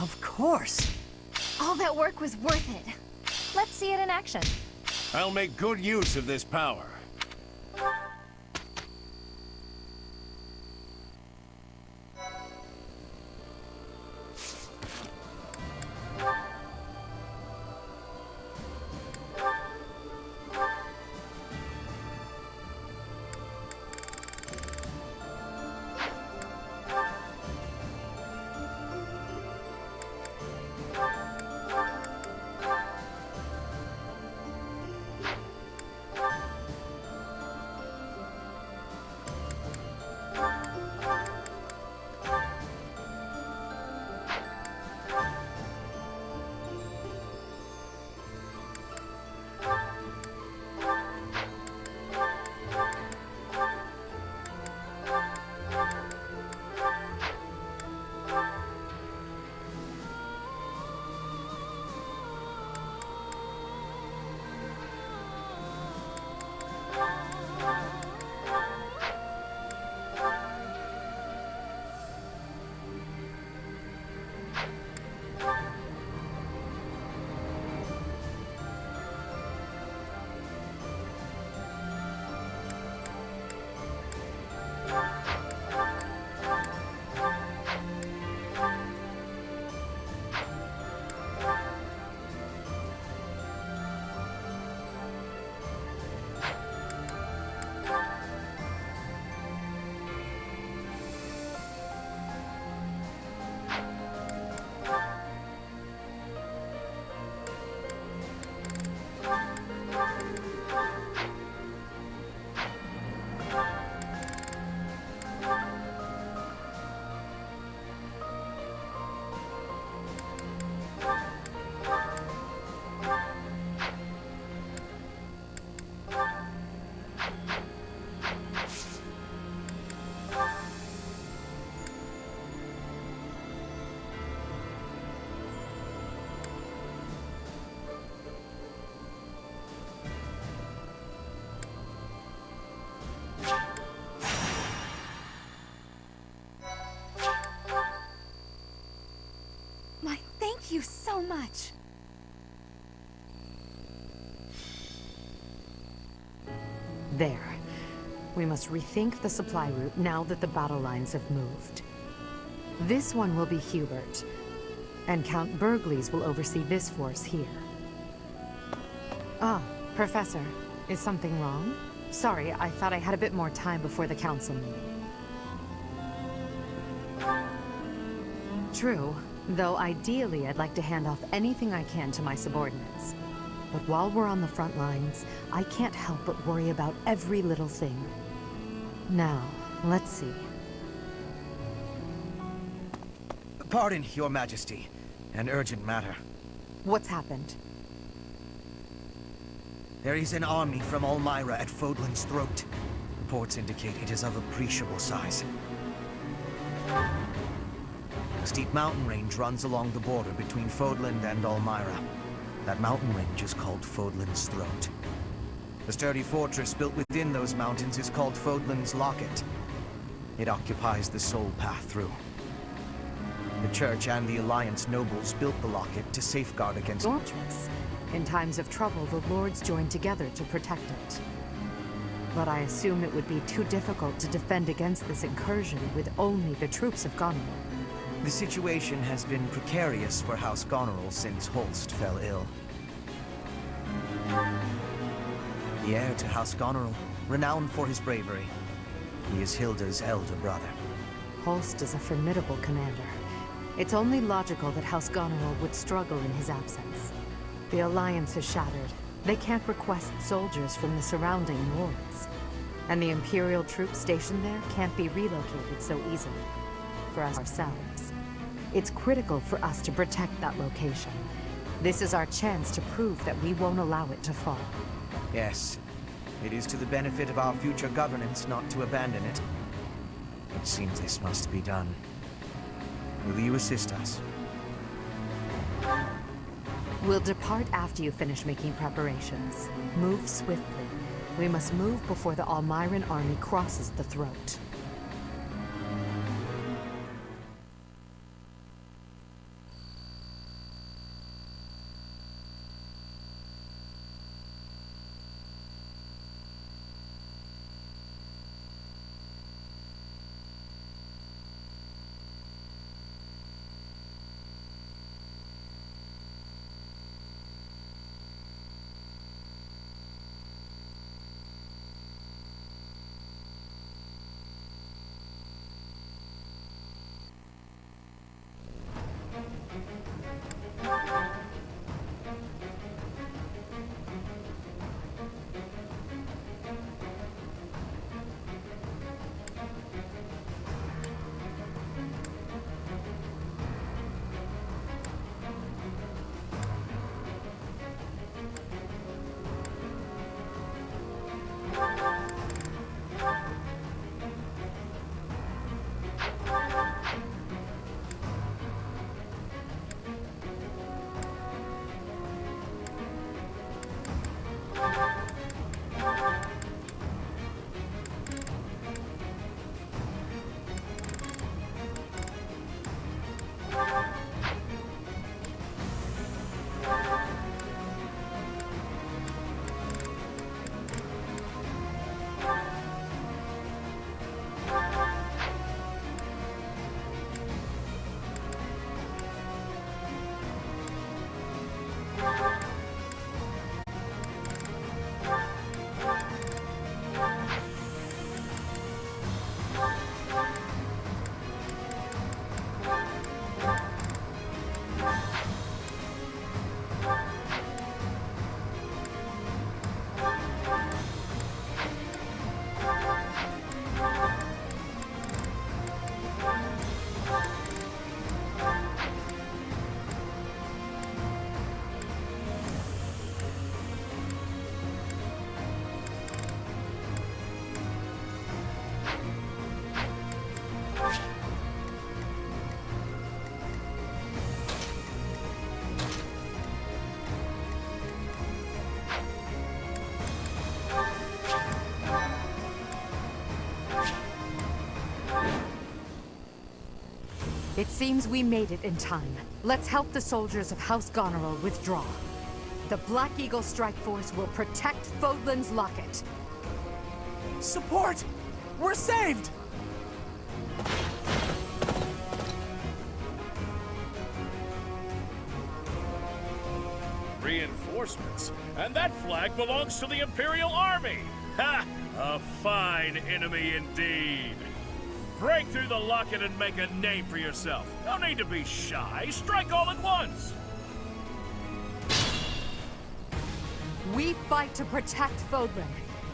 Of course. All that work was worth it. Let's see it in action. I'll make good use of this power. Thank you so much. There. We must rethink the supply route now that the battle lines have moved. This one will be Hubert, and Count Burgleys will oversee this force here. Ah, Professor, is something wrong? Sorry, I thought I had a bit more time before the council meeting. True, though ideally I'd like to hand off anything I can to my subordinates. But while we're on the front lines, I can't help but worry about every little thing. Now, let's see. Pardon, Your Majesty. An urgent matter. What's happened? There is an army from Elmira at Fodlan's throat. Reports indicate it is of appreciable size. A steep mountain range runs along the border between Fodland and Elmira. That mountain range is called Fodlan's Throat. The sturdy fortress built within those mountains is called Fodlan's Locket. It occupies the sole path through. The Church and the Alliance nobles built the locket to safeguard against Fortress. In times of trouble, the lords joined together to protect it. But I assume it would be too difficult to defend against this incursion with only the troops of Goneril. The situation has been precarious for House Goneril since Holst fell ill. The heir to House Goneril, renowned for his bravery. He is Hilda's elder brother. Holst is a formidable commander. It's only logical that House Goneril would struggle in his absence. The Alliance is shattered. They can't request soldiers from the surrounding lords. And the Imperial troops stationed there can't be relocated so easily. For us ourselves. It's critical for us to protect that location. This is our chance to prove that we won't allow it to fall. Yes. It is to the benefit of our future governance not to abandon it. It seems this must be done. Will you assist us? We'll depart after you finish making preparations. Move swiftly. We must move before the Almiran army crosses the throat. It seems we made it in time. Let's help the soldiers of House Goneril withdraw. The Black Eagle Strike Force will protect Fodlan's Locket. Support! We're saved! Reinforcements? And that flag belongs to the Imperial Army! Ha! A fine enemy indeed! Break through the locket and make a name for yourself. No need to be shy. Strike all at once! We fight to protect Fodlan.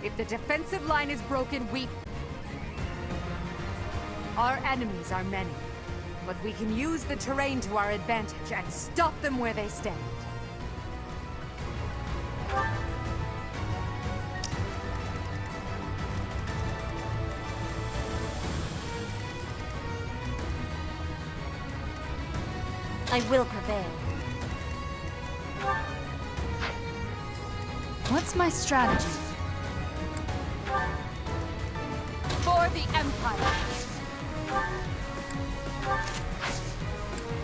If the defensive line is broken, Our enemies are many, but we can use the terrain to our advantage and stop them where they stand. I will prevail. What's my strategy? For the Empire!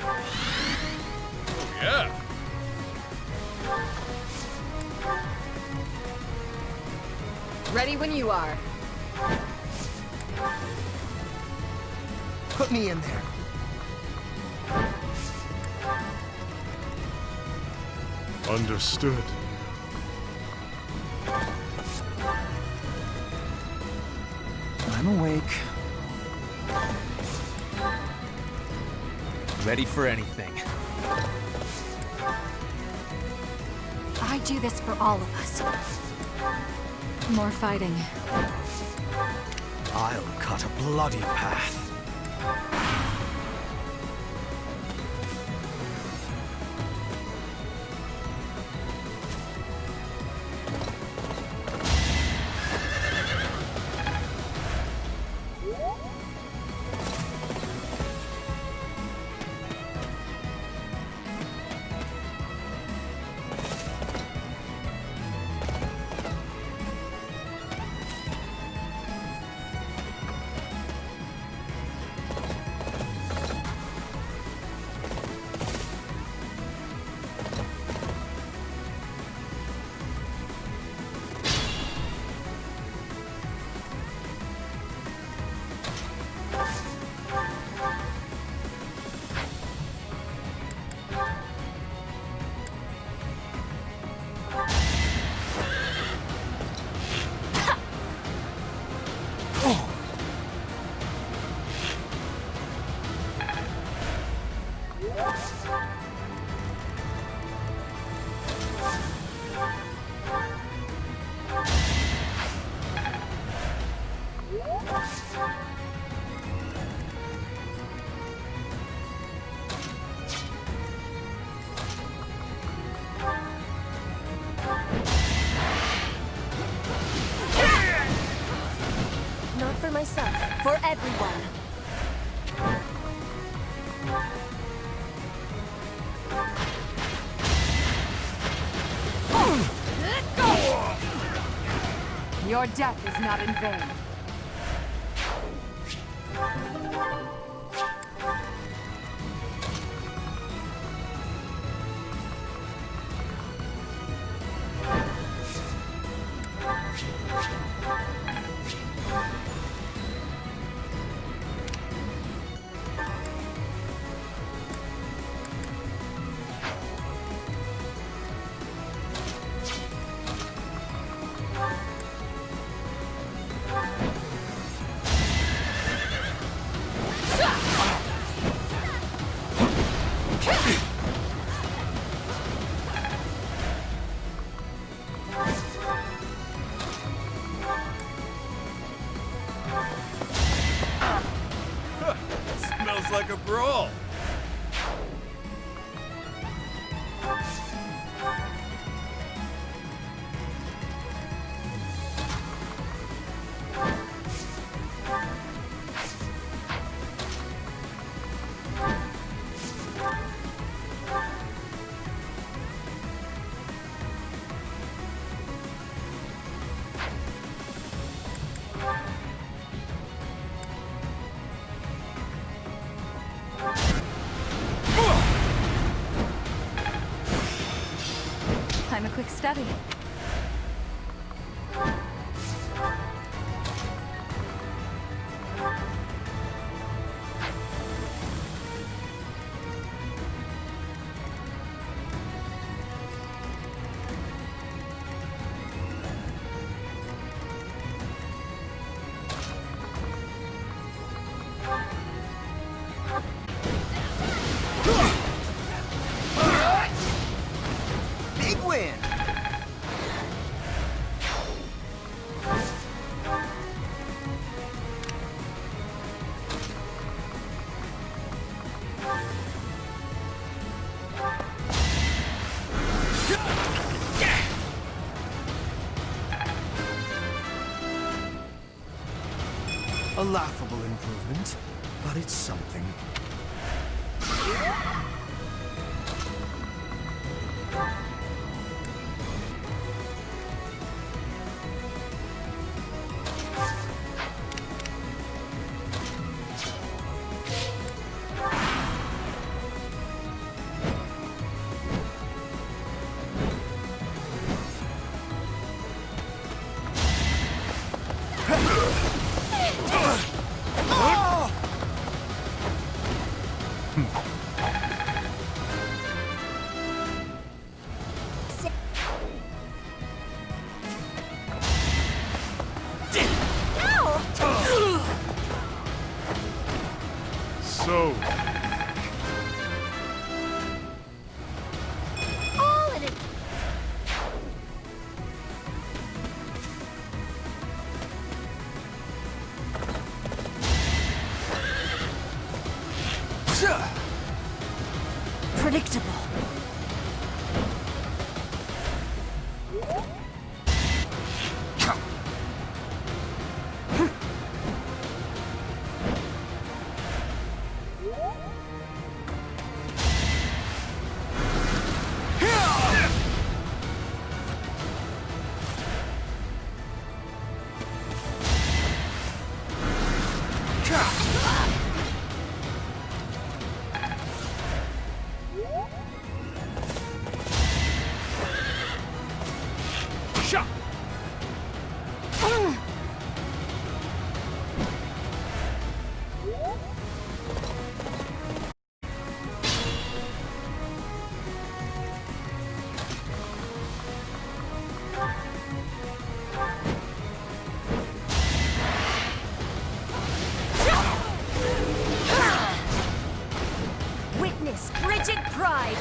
Oh, yeah! Ready when you are. Put me in there. Understood. I'm awake. Ready for anything. I do this for all of us. More fighting. I'll cut a bloody path. Not for myself, for everyone. Your death is not in vain. Smells like a brawl. I'm a quick study. Big win! A laughable improvement, but it's something. So, All in it. Predictable. Witness frigid pride.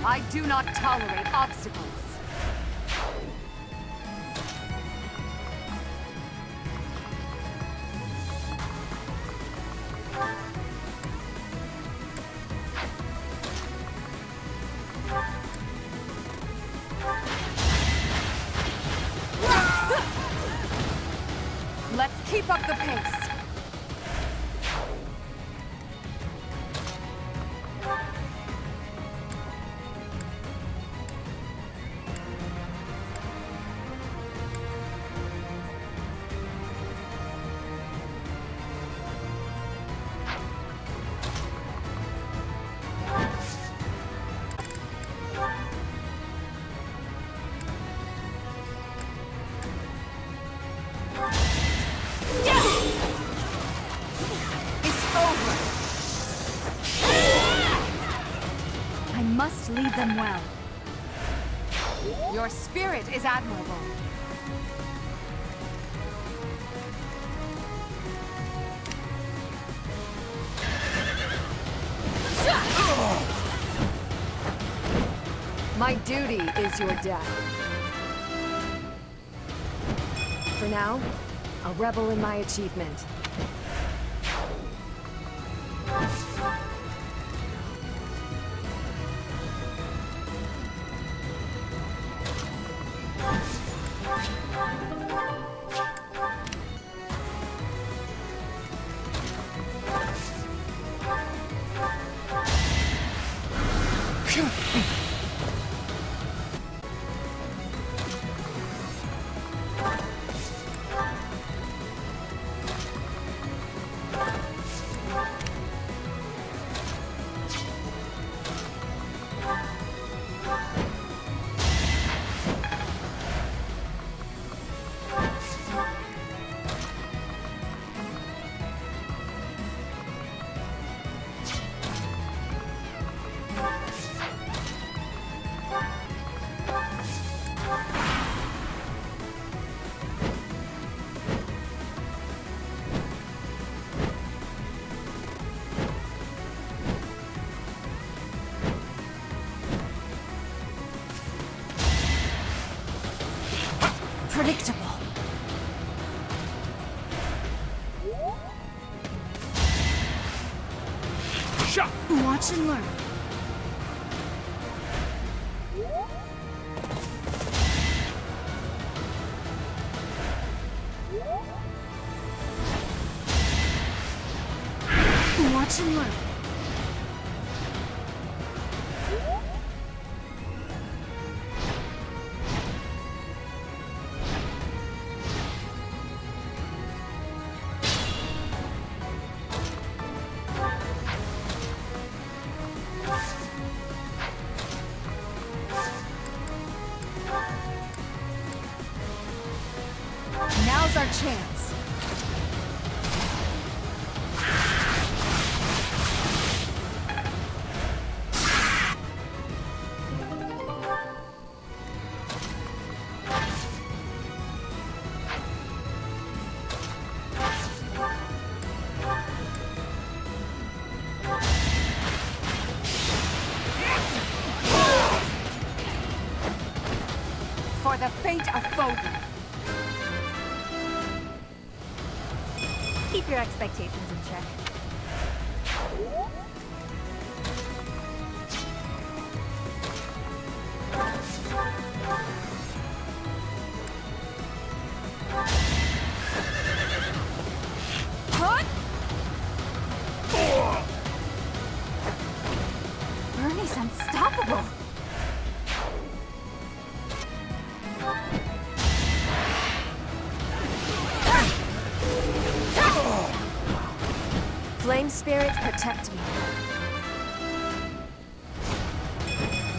I do not tolerate obstacles. Let's keep up the pace. I must lead them well. Your spirit is admirable. My duty is your death. For now, I'll revel in my achievement. Predictable. Watch and learn. Watch and learn. chance. For the fate of Foden. Keep your expectations in check. Bernie's unstoppable. Flame spirits, protect me.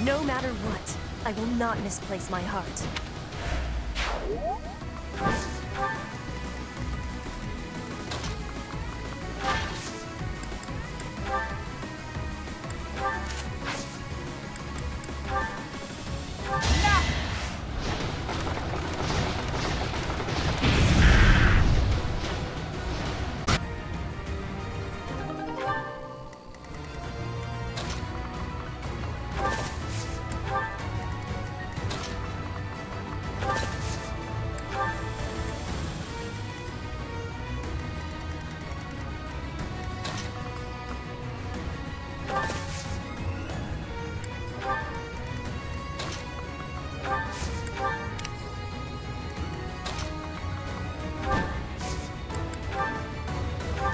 No matter what, I will not misplace my heart.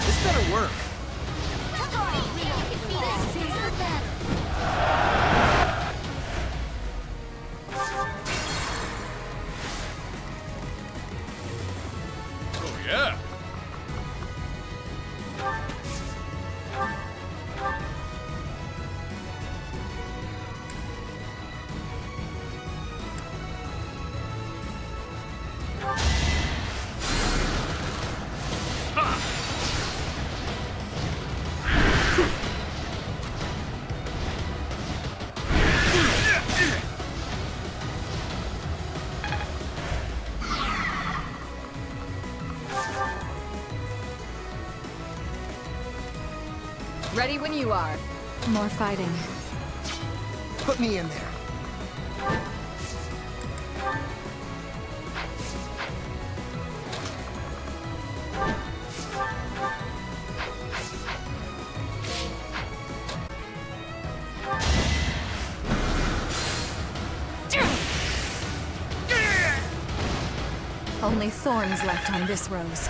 This better work. Oh, yeah. Ready when you are. More fighting. Put me in there. Only thorns left on this rose.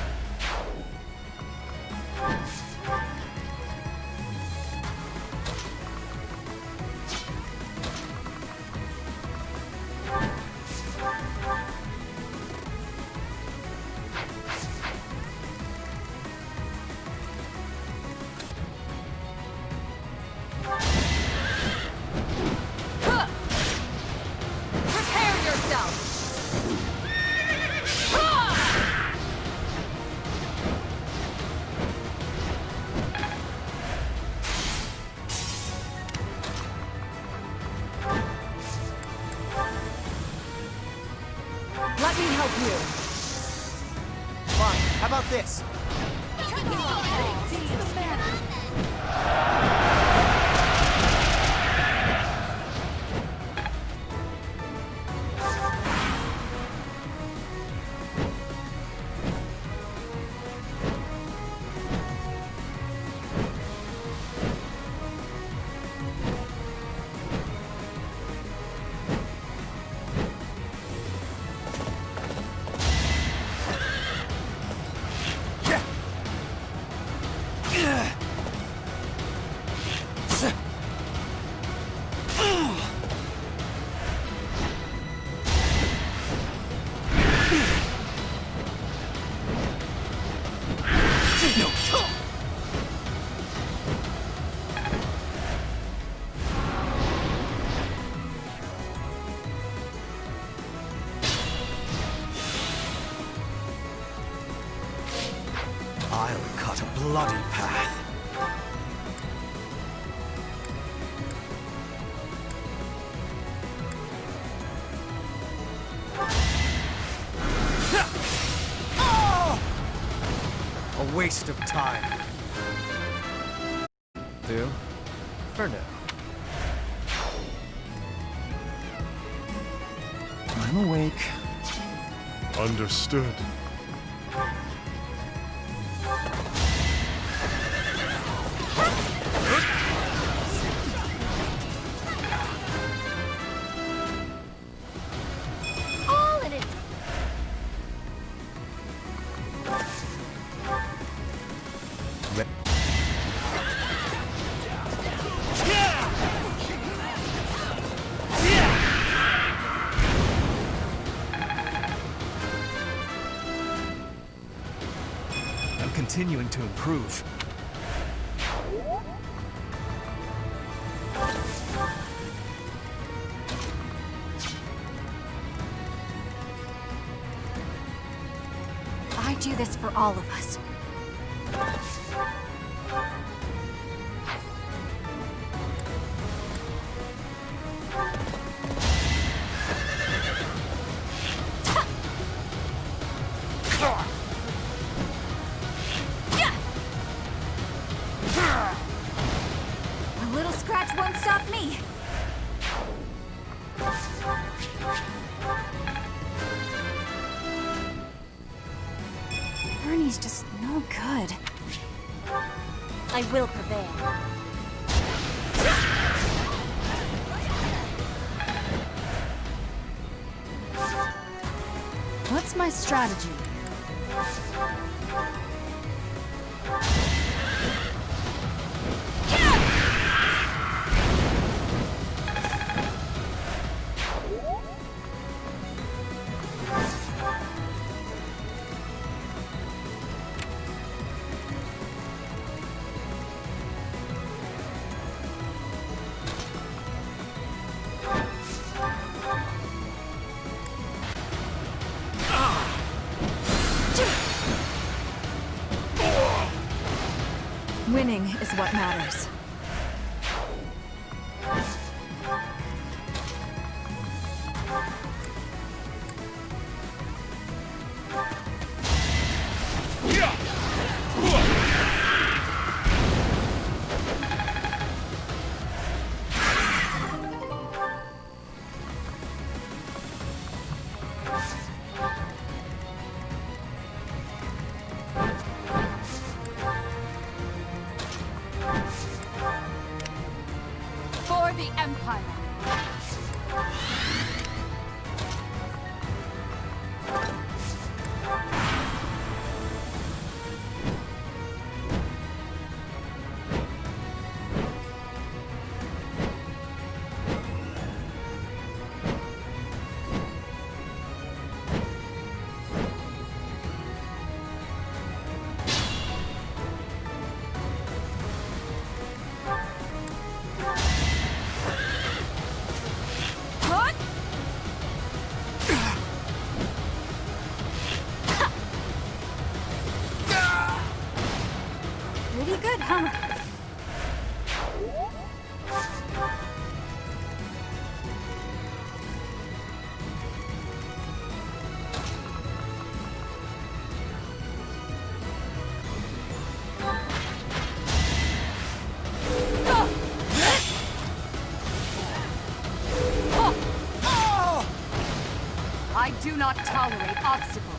Prepare yourself! Let me help you. Fine, how about this? I'll cut a bloody path. A waste of time. Do? For now. I'm awake. Understood. All in it. I'm continuing to improve. I do this for all of us. A little scratch won't stop me. Ernie's just no good. I will prevail. What's my strategy? Winning is what matters. For the Empire. Pretty good, huh? I do not tolerate obstacles.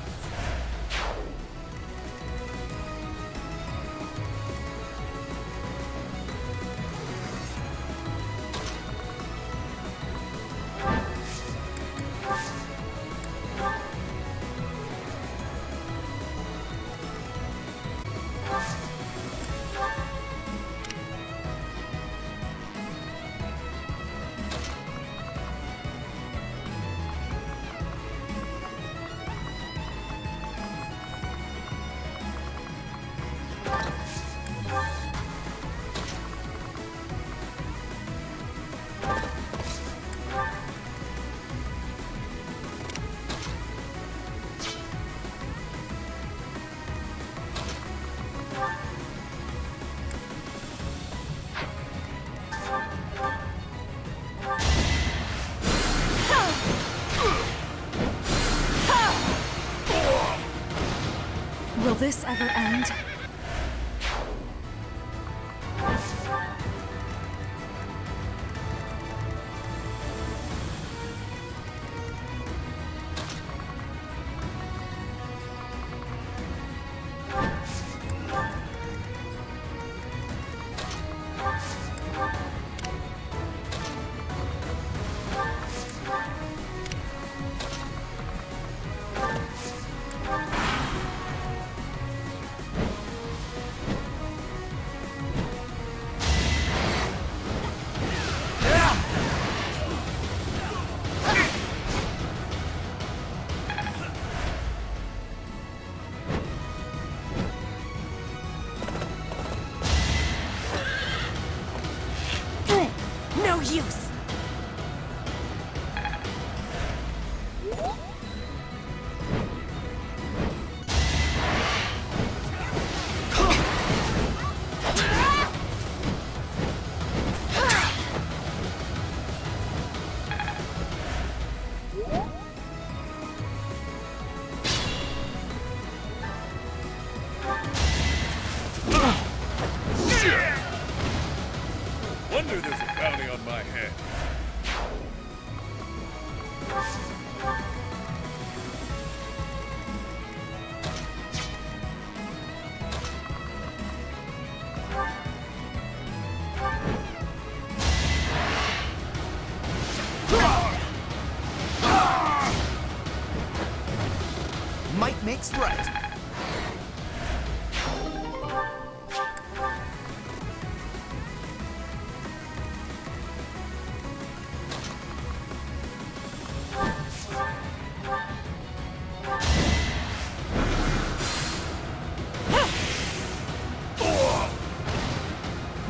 this ever end? No use! Wonder there's a bounty on my head. Might makes right.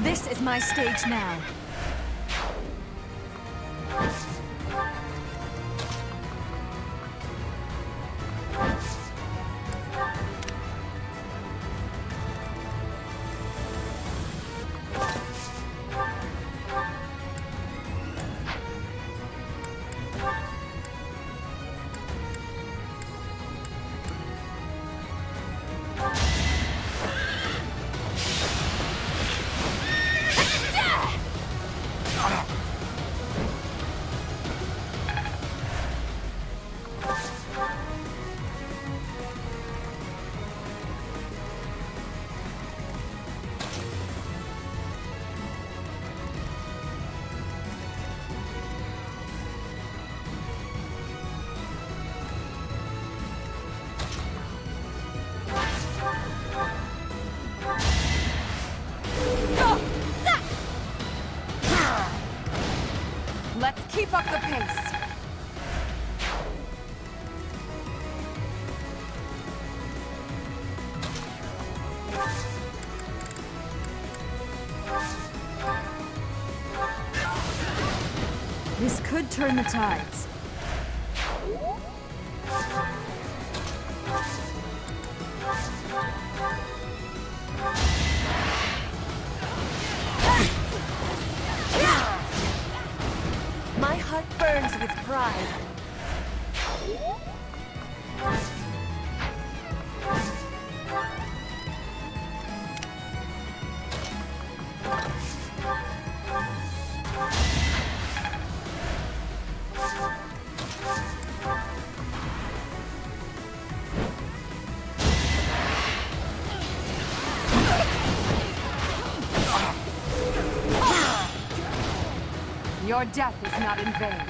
This is my stage now. Let's keep up the pace. This could turn the tides. My heart burns with pride. Your death is not in vain.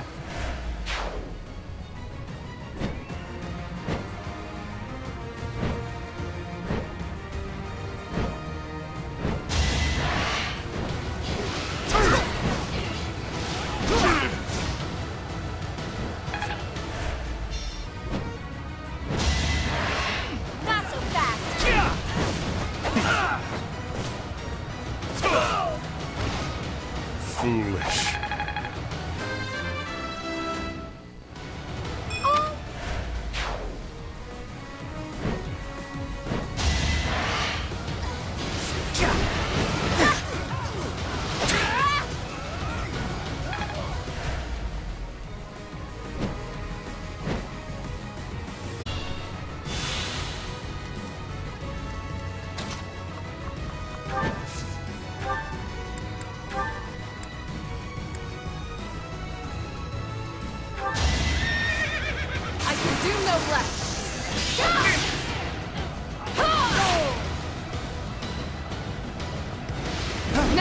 Not so fast! Foolish.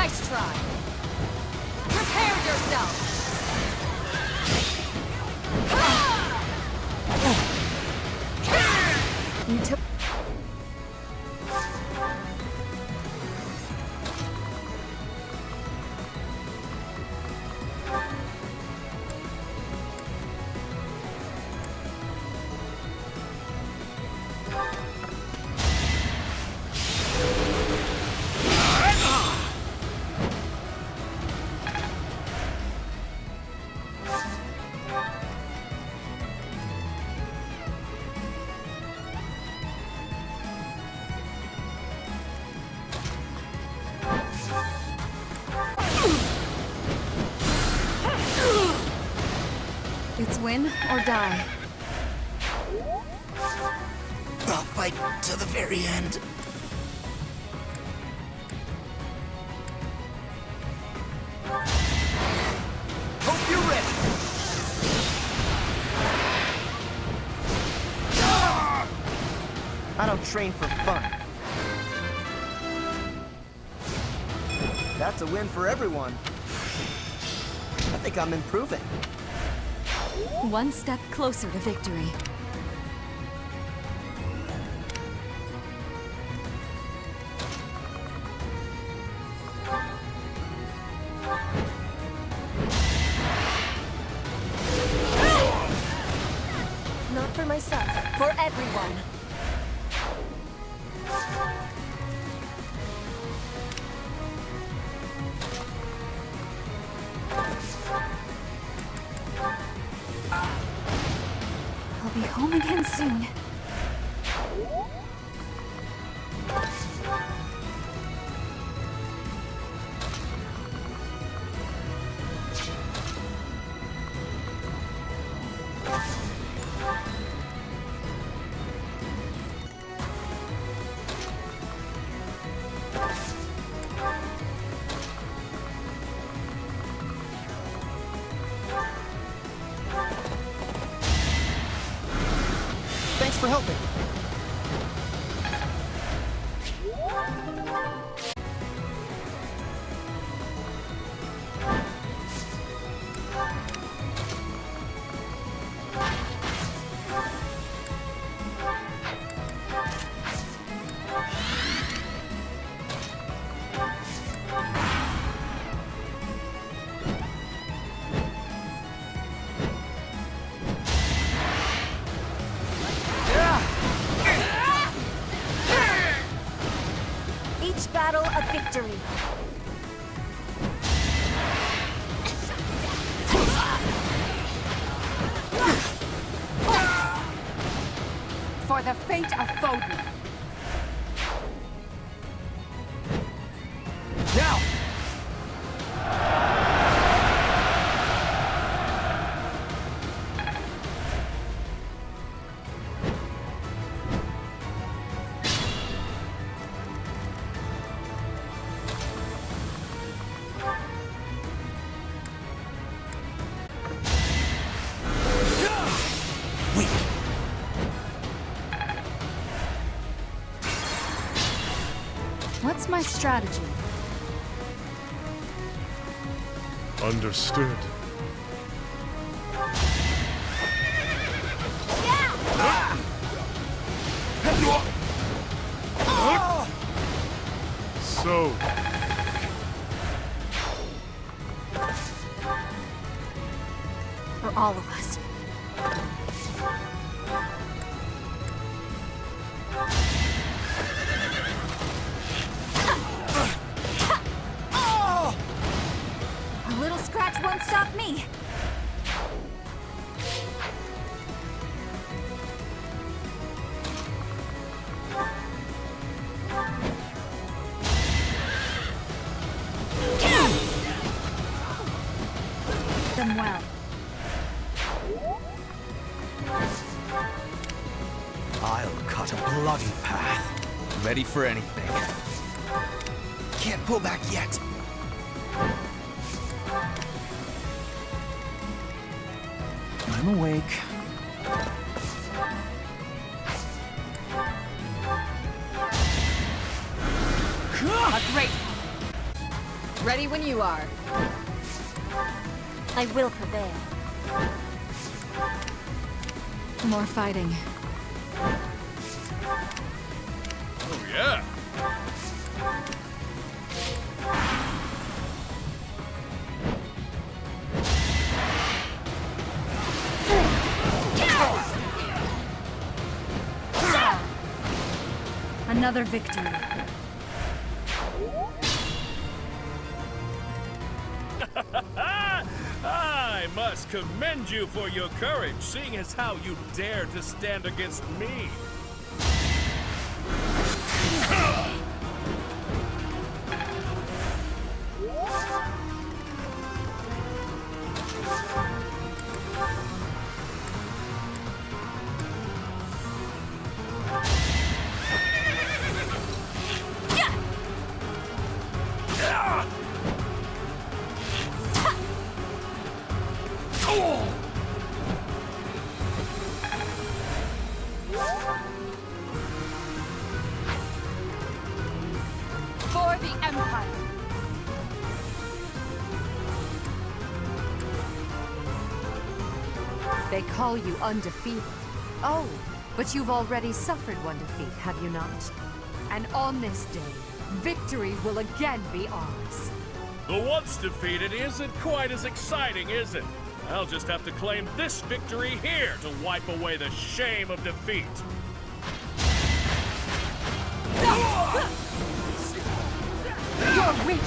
Nice try. Prepare yourself. You took... It's win or die. I'll fight to the very end. Hope you're ready. I don't train for fun. That's a win for everyone. I think I'm improving. One step closer to victory. Not for myself, for everyone. I'll be home again soon. Thanks for helping. Each battle a victory. For the fate of Foden. Now! What's my strategy? Understood. So, For all of us. A little scratch won't stop me. Them well. I'll cut a bloody path. Ready for anything. Can't pull back yet. I'm awake. A great... Ready when you are. I will prevail. More fighting. Oh, yeah. Another victory. I must commend you for your courage, seeing as how you dared to stand against me. For the Empire. They call you undefeated. Oh, but you've already suffered one defeat, have you not? And on this day, victory will again be ours. The once defeated isn't quite as exciting, is it? I'll just have to claim this victory here to wipe away the shame of defeat. You're weak!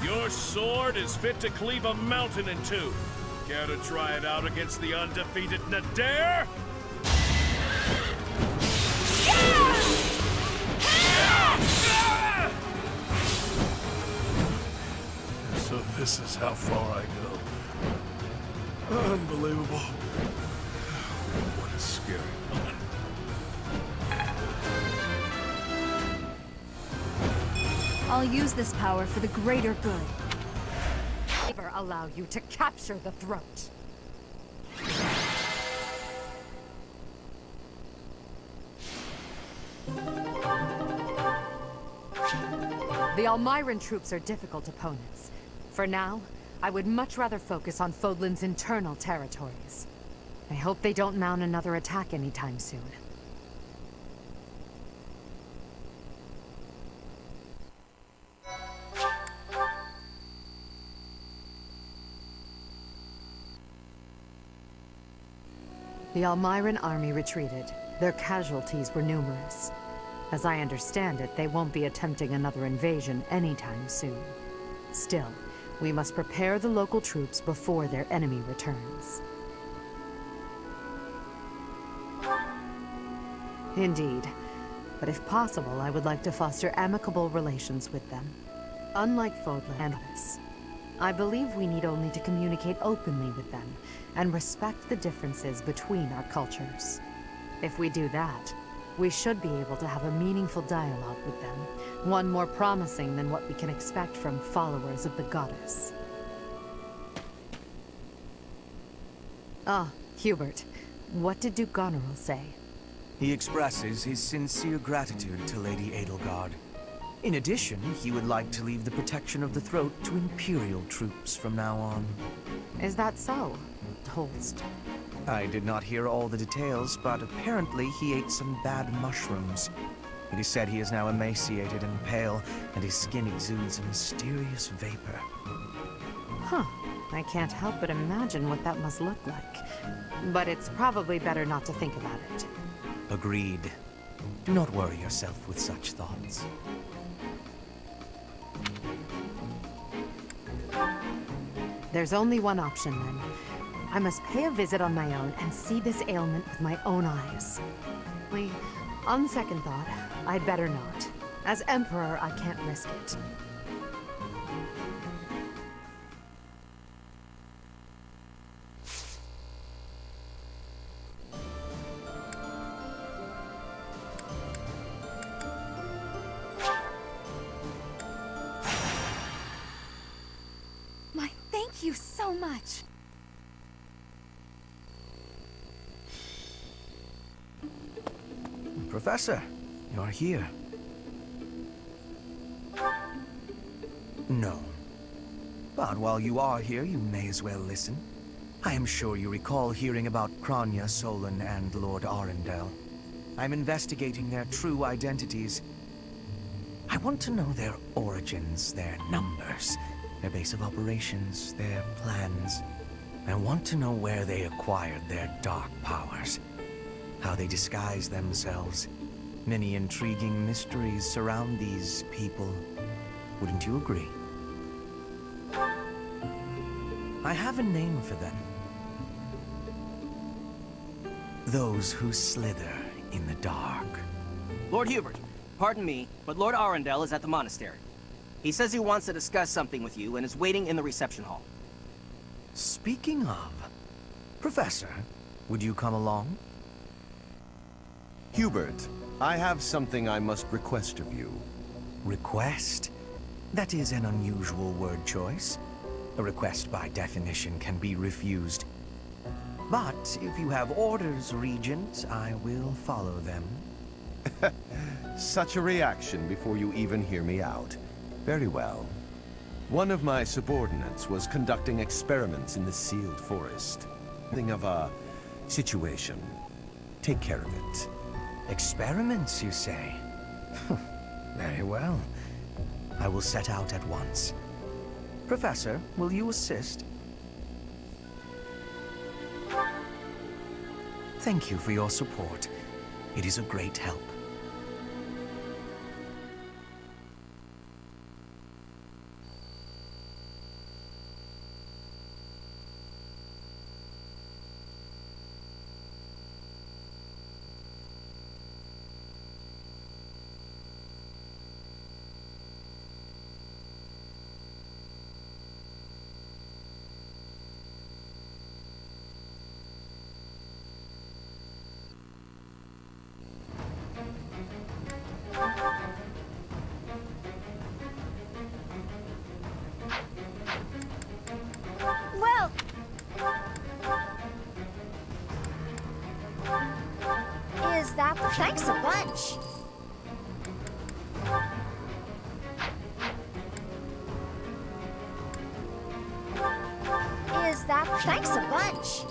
Your sword is fit to cleave a mountain in two. Care to try it out against the undefeated Nadir? So this is how far I go. Unbelievable. What a scary moment. I'll use this power for the greater good. Never allow you to capture the throat. The Almiran troops are difficult opponents. For now, I would much rather focus on Fodlan's internal territories. I hope they don't mount another attack anytime soon. The Almiran army retreated. Their casualties were numerous. As I understand it, they won't be attempting another invasion anytime soon. Still, we must prepare the local troops before their enemy returns. Indeed. But if possible, I would like to foster amicable relations with them. Unlike Fodlan and us, I believe we need only to communicate openly with them and respect the differences between our cultures. If we do that, we should be able to have a meaningful dialogue with them, one more promising than what we can expect from followers of the goddess. Ah, Hubert. What did Duke Goneril say? He expresses his sincere gratitude to Lady Edelgard. In addition, he would like to leave the protection of the throat to Imperial troops from now on. Is that so, Holst? I did not hear all the details, but apparently he ate some bad mushrooms. It is said he is now emaciated and pale, and his skin exudes a mysterious vapor. Huh. I can't help but imagine what that must look like. But it's probably better not to think about it. Agreed. Do not worry yourself with such thoughts. There's only one option, then. I must pay a visit on my own and see this ailment with my own eyes. On second thought, I'd better not. As Emperor, I can't risk it. Thank you so much. Professor, you're here. No. But while you are here, you may as well listen. I am sure you recall hearing about Kranya, Solon, and Lord Arundel. I'm investigating their true identities. I want to know their origins, their numbers, their base of operations, their plans. I want to know where they acquired their dark powers, how they disguise themselves. Many intriguing mysteries surround these people. Wouldn't you agree? I have a name for them. Those who slither in the dark. Lord Hubert, pardon me, but Lord Arundel is at the monastery. He says he wants to discuss something with you and is waiting in the reception hall. Speaking of, Professor, would you come along? Hubert, I have something I must request of you. Request? That is an unusual word choice. A request by definition can be refused. But if you have orders, Regent, I will follow them. Such a reaction before you even hear me out. Very well. One of my subordinates was conducting experiments in the sealed forest. Something of a situation. Take care of it. Experiments, you say? Very well. I will set out at once. Professor, will you assist? Thank you for your support. It is a great help. Well... Is that the... Thanks a bunch. Is that... Thanks a bunch.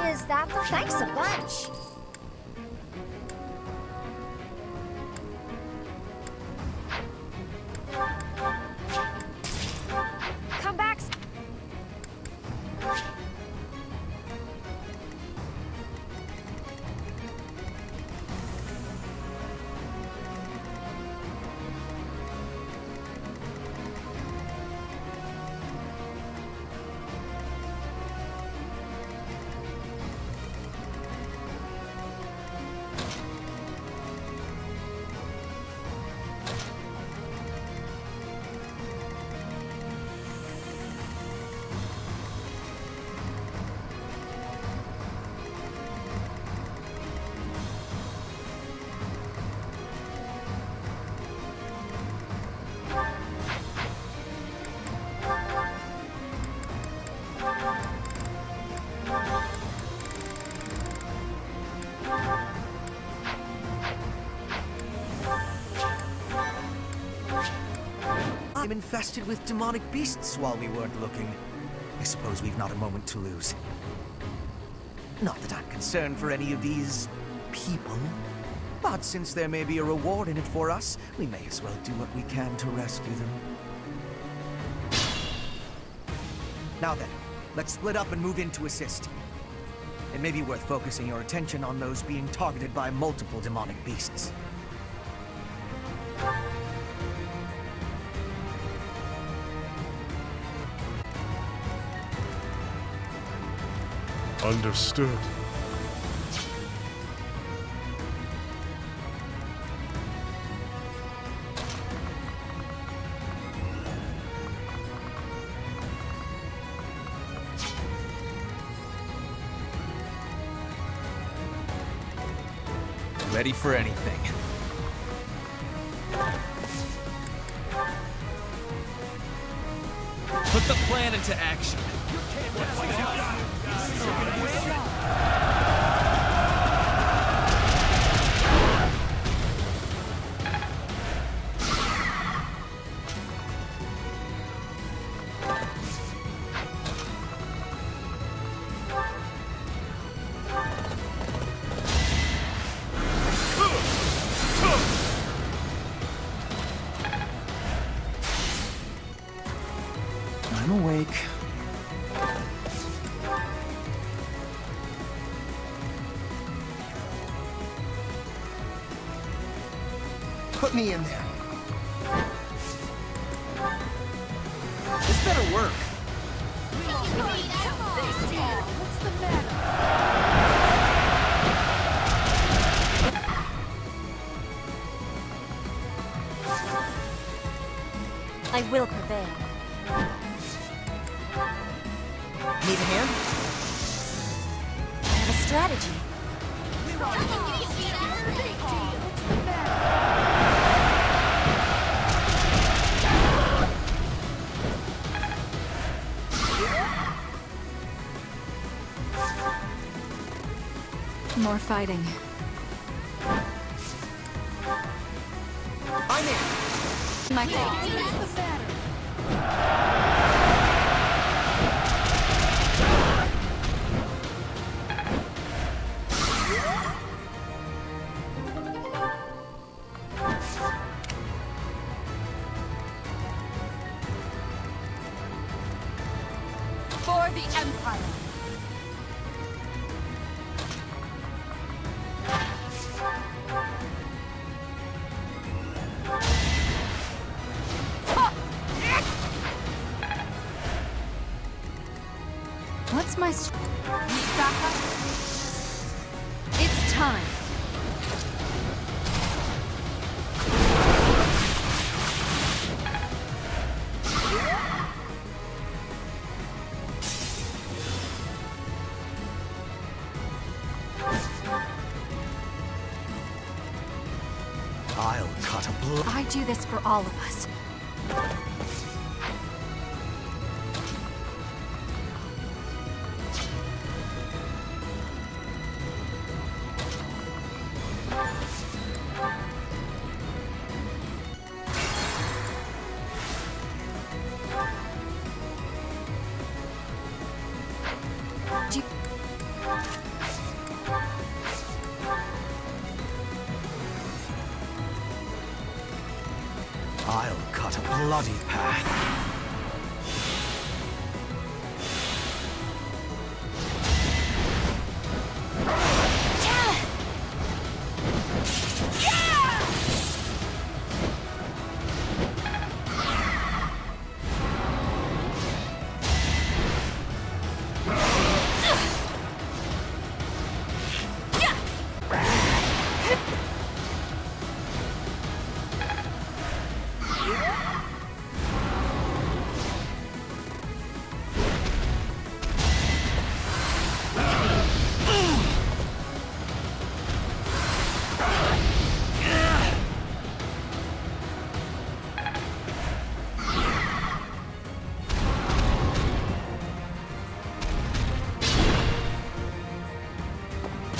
Is that the... Thanks a bunch. Come back. I'm infested with demonic beasts while we weren't looking. I suppose we've not a moment to lose. Not that I'm concerned for any of these people, but since there may be a reward in it for us, we may as well do what we can to rescue them. Now then, let's split up and move in to assist. It may be worth focusing your attention on those being targeted by multiple demonic beasts. Understood. Ready for anything. Put the plan into action. Put me in there. This better work. What's the matter? I will prevail. Need a hand? I have a strategy. More fighting. I'm in. My For the Empire. What's my Need backup? It's time. I'll cut a blow. I do this for all of us. I'll cut a bloody path.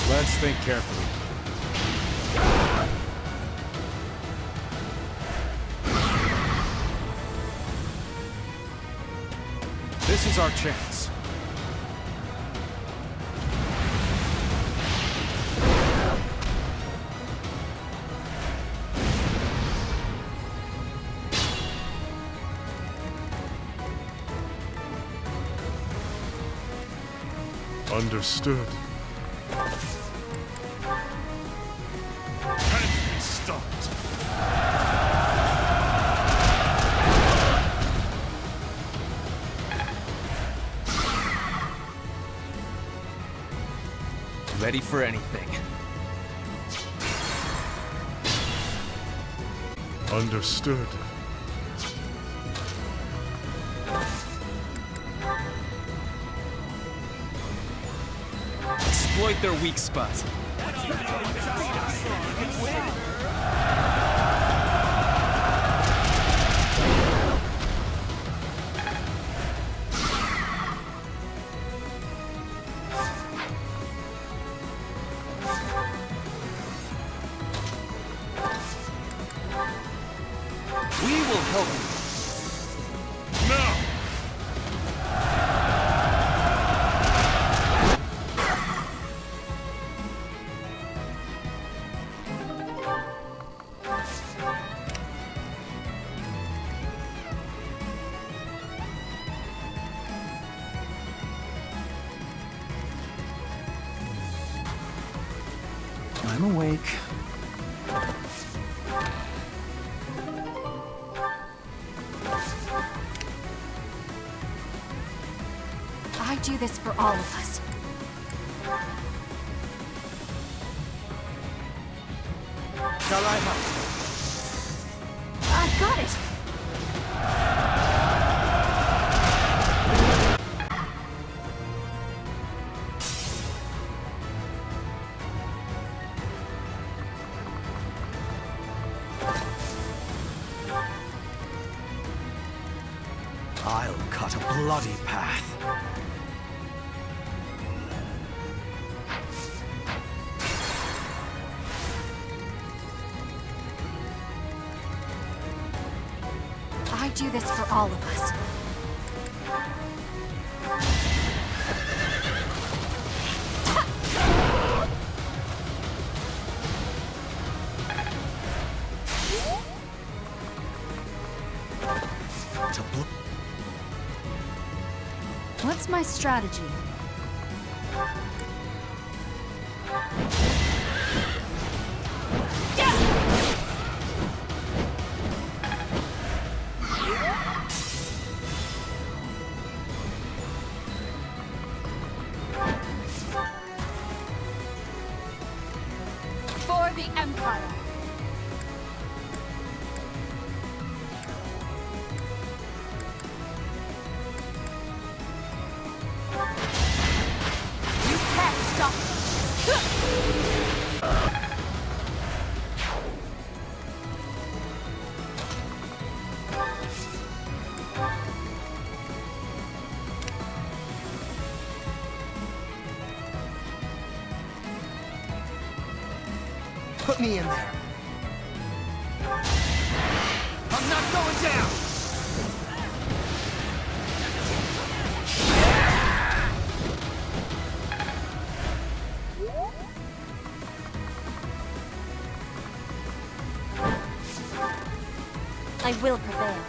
Let's think carefully. This is our chance. Understood. Can't be stopped. Ready for anything. Understood. Exploit their weak spot. We will help you. Now! I'm awake. do this for all of us. Shall I help? I've got it! I'll cut a bloody path. I do this for all of us. What's my strategy? For the Empire. You can't stop Put me in there. I'm not going down! I will prevail.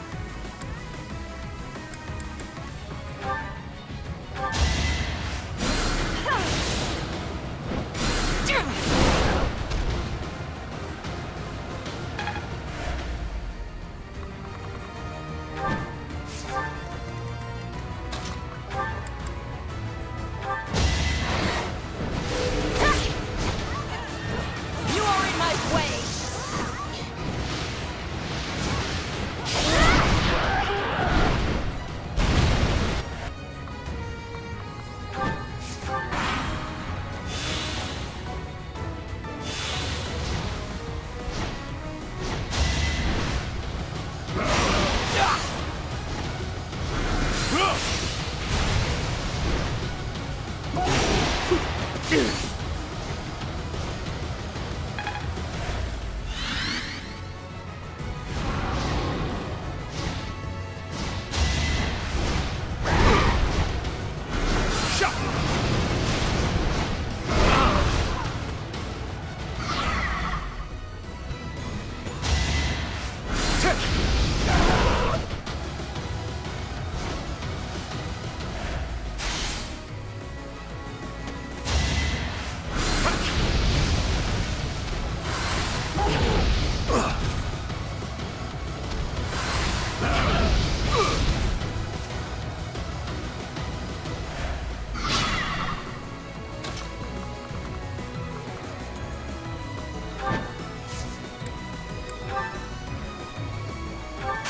You are in my way!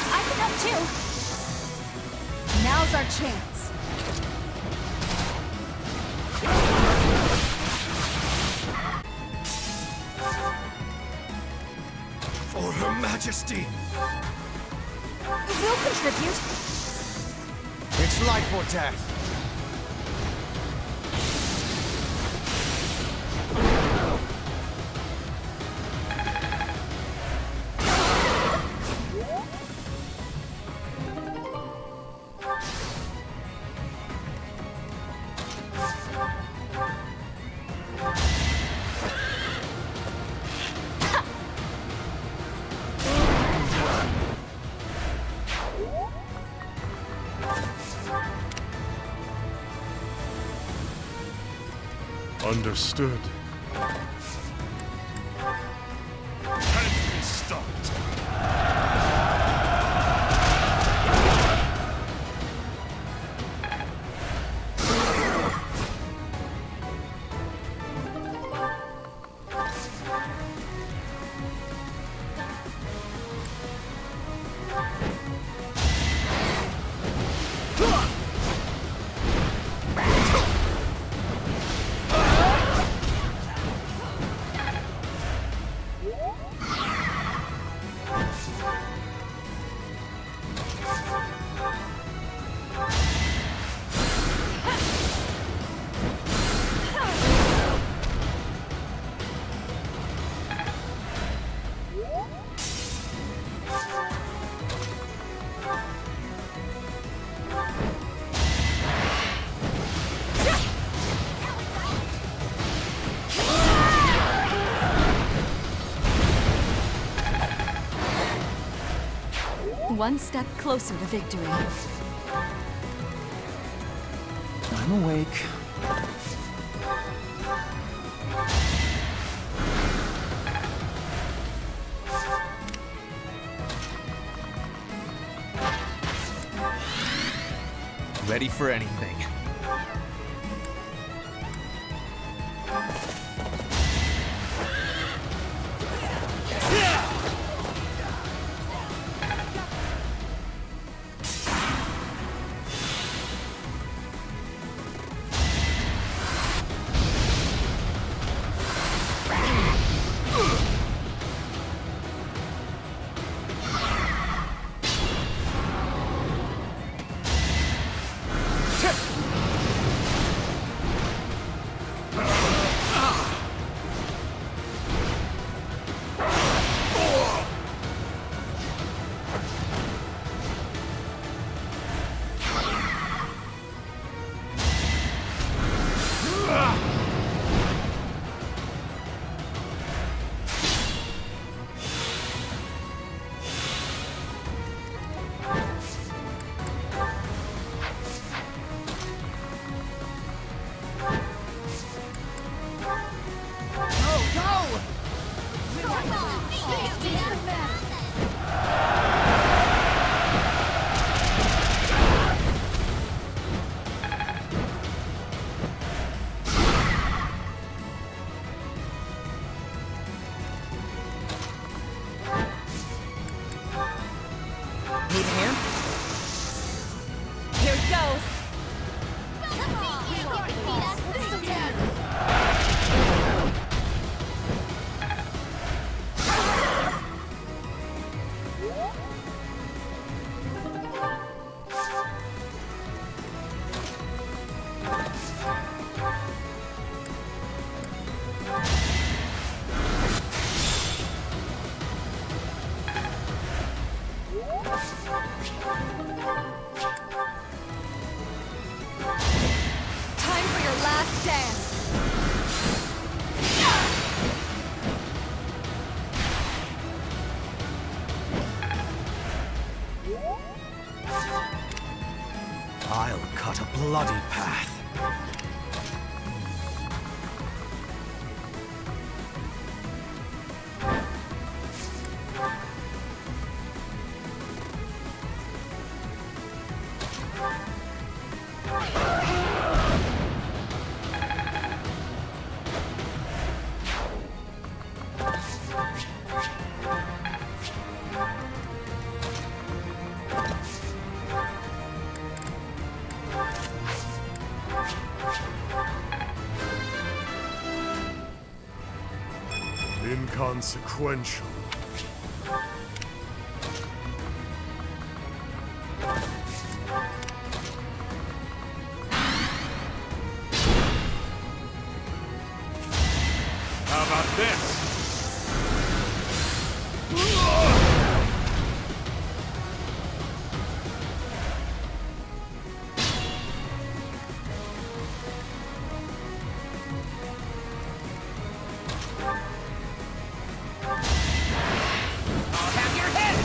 I can help too. Now's our chance. For Her Majesty! We'll contribute. It's life or death. Understood. Can't be stopped. one step closer to victory. I'm awake. Ready for anything. Need a hand? Here it goes! Time for your last dance. I'll cut a bloody path. Inconsequential. How about this? I'll have your head!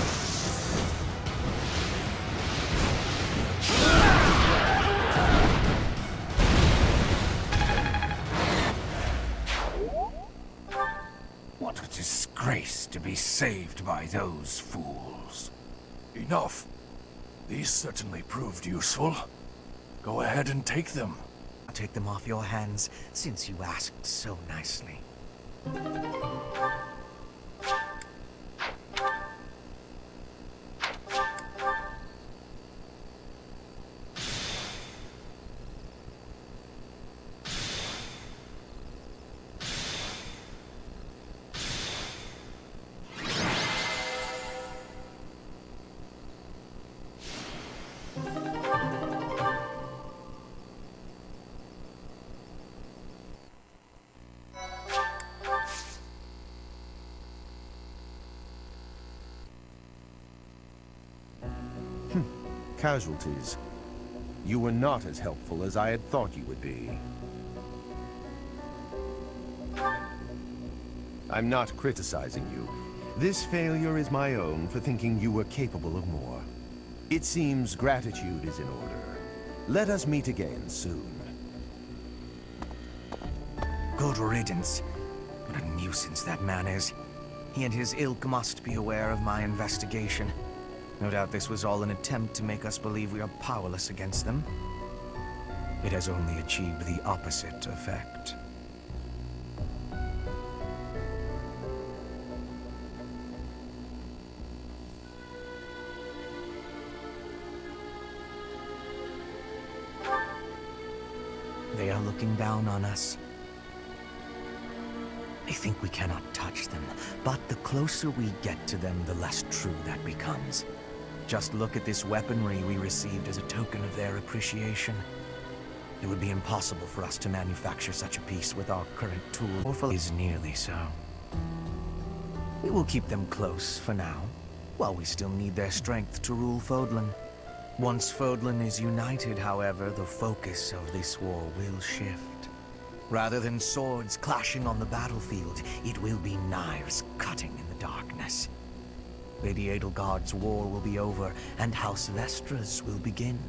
What a disgrace to be saved by those fools. Enough. These certainly proved useful. Go ahead and take them. I'll take them off your hands, since you asked so nicely. Casualties. You were not as helpful as I had thought you would be. I'm not criticizing you. This failure is my own for thinking you were capable of more. It seems gratitude is in order. Let us meet again soon. Good riddance. What a nuisance that man is. He and his ilk must be aware of my investigation. No doubt this was all an attempt to make us believe we are powerless against them. It has only achieved the opposite effect. They are looking down on us. They think we cannot touch them, but the closer we get to them, the less true that becomes. Just look at this weaponry we received as a token of their appreciation. It would be impossible for us to manufacture such a piece with our current tool. Is nearly so. We will keep them close for now, while we still need their strength to rule Fodlan. Once Fodlan is united, however, the focus of this war will shift. Rather than swords clashing on the battlefield, it will be knives cutting in the darkness. Lady Edelgard's war will be over, and House Vestra's will begin.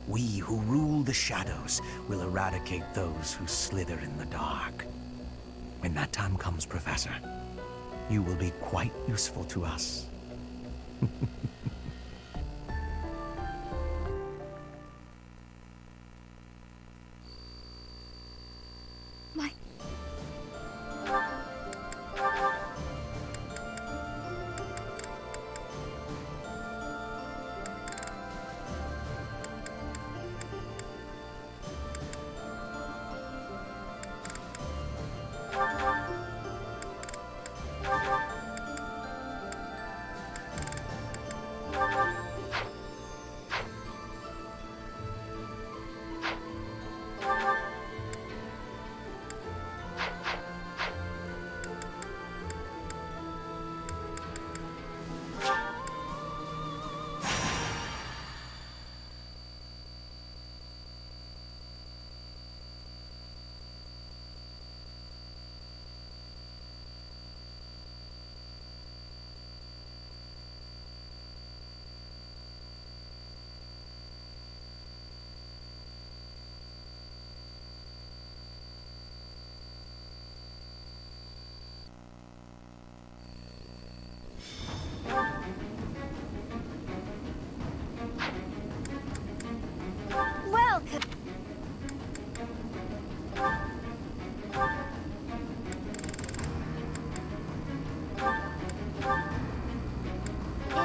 We who rule the shadows will eradicate those who slither in the dark. When that time comes, Professor, you will be quite useful to us.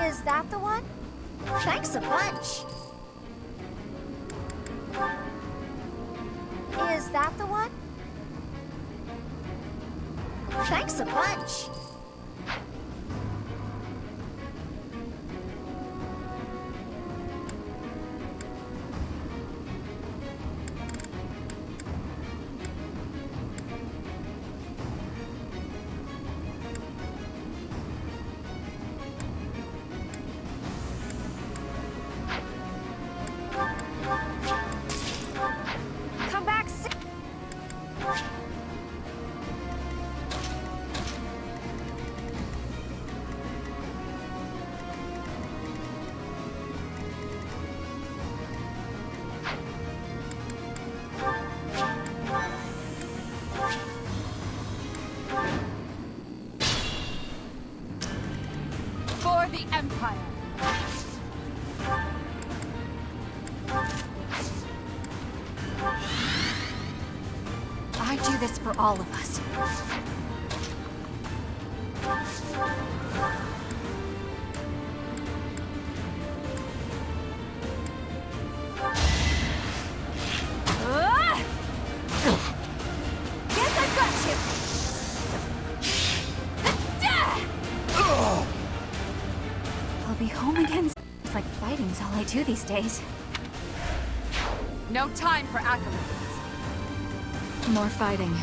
Is that the one? Thanks a bunch. Is that the one? Thanks a bunch. Come back soon. For the Empire. I do this for all of us. Guess I've got you. I'll be home again. It's like fighting's all I do these days. No time for accolades. More fighting.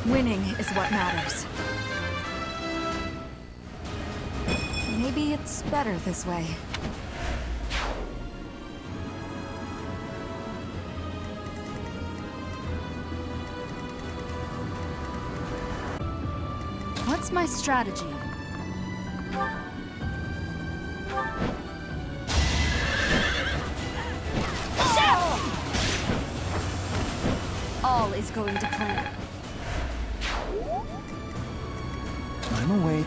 Winning is what matters. Maybe it's better this way. What's my strategy? All is going to plan. I'm awake.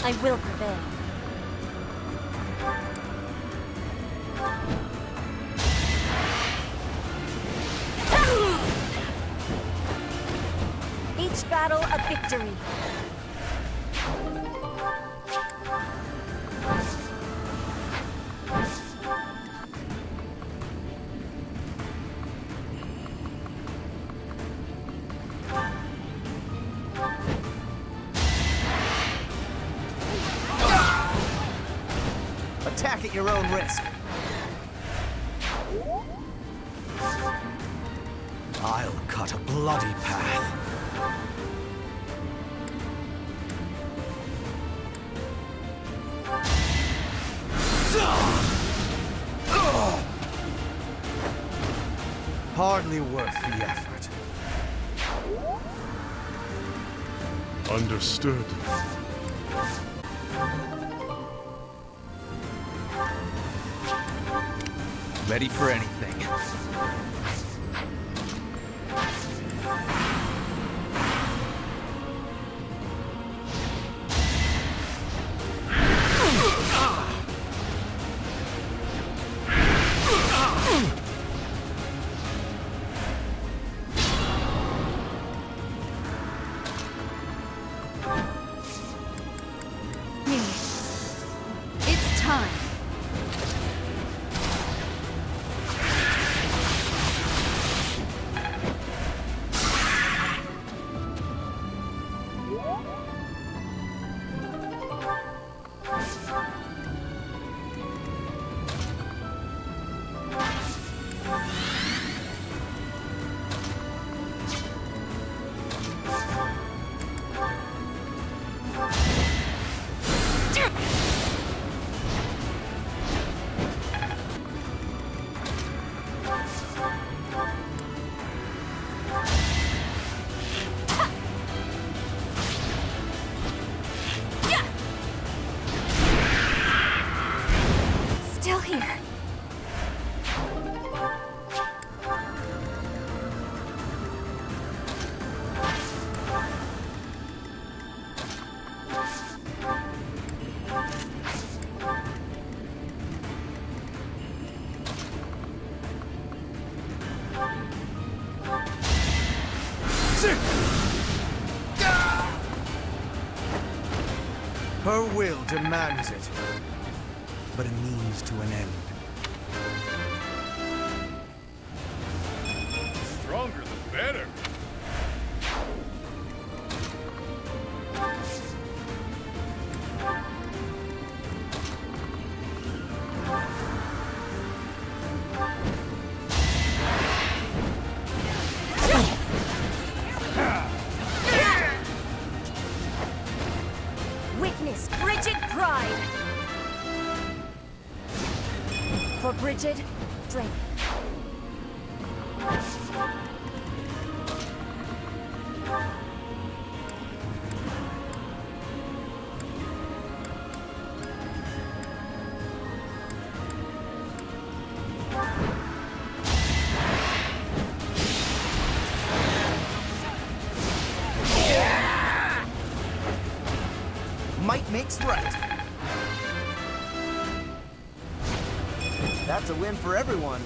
I will prevail. Each battle a victory. Attack at your own risk. I'll cut a bloody path. Hardly worth the effort. Understood. Ready for anything. It's time. Still here. Her will demands it, but a means to an end. Stronger the better. Witness Bridget Pride. For Bridget, drink. Might makes right. That's a win for everyone.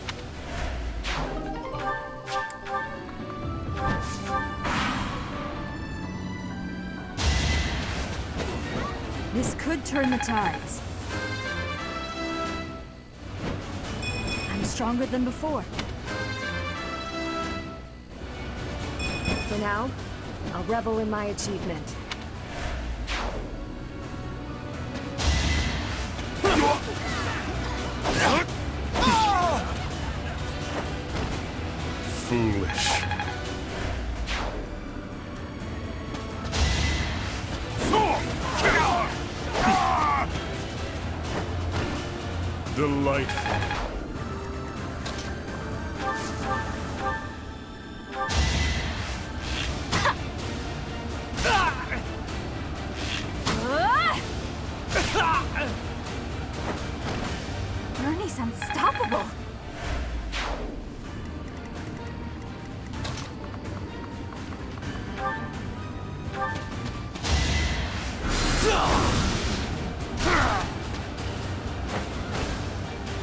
This could turn the tides. I'm stronger than before. For now, I'll revel in my achievement. foolish. Delightful. Ernie's unstoppable.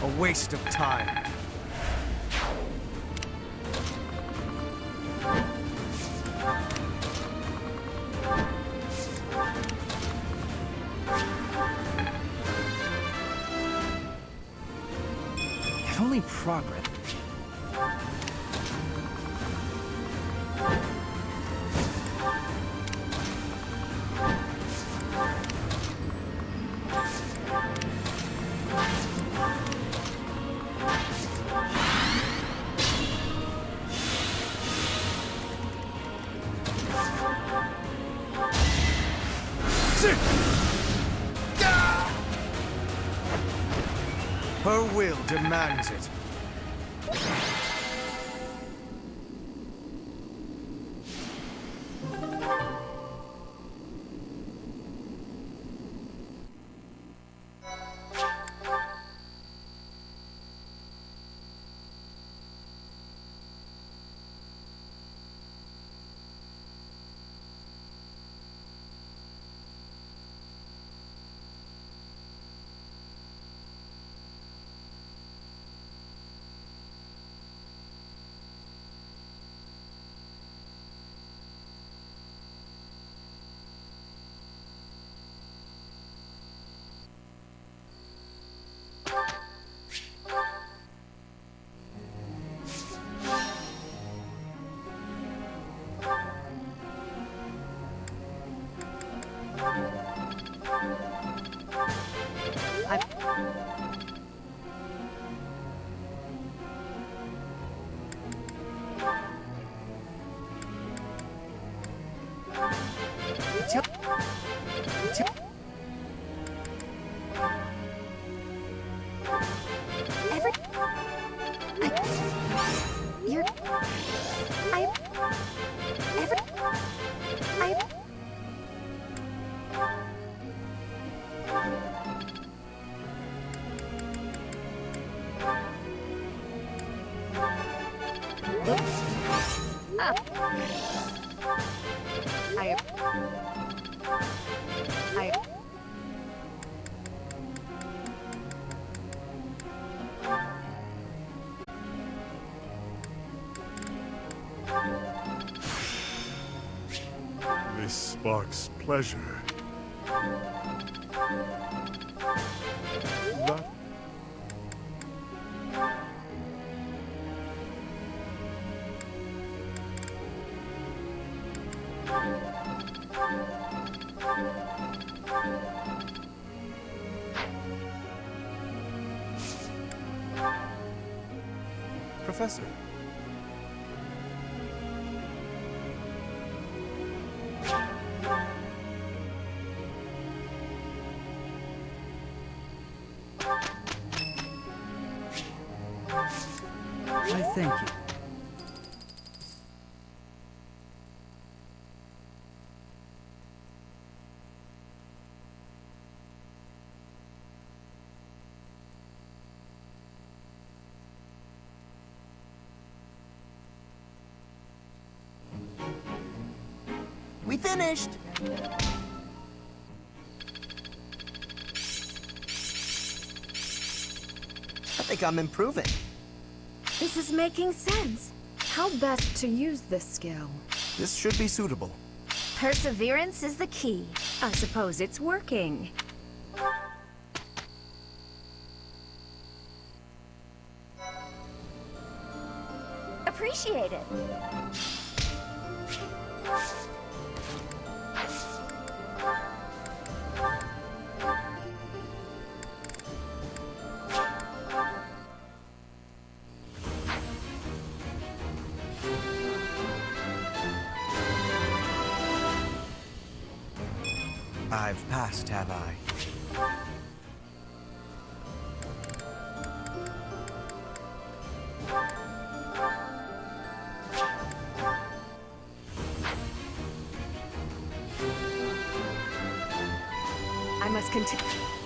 A waste of time. If only progress. Her will demands it. This sparks pleasure. That Professor. I thank you. We finished! I think I'm improving. This is making sense. How best to use this skill? This should be suitable. Perseverance is the key. I suppose it's working. Appreciate it. I've passed, have I? I must continue.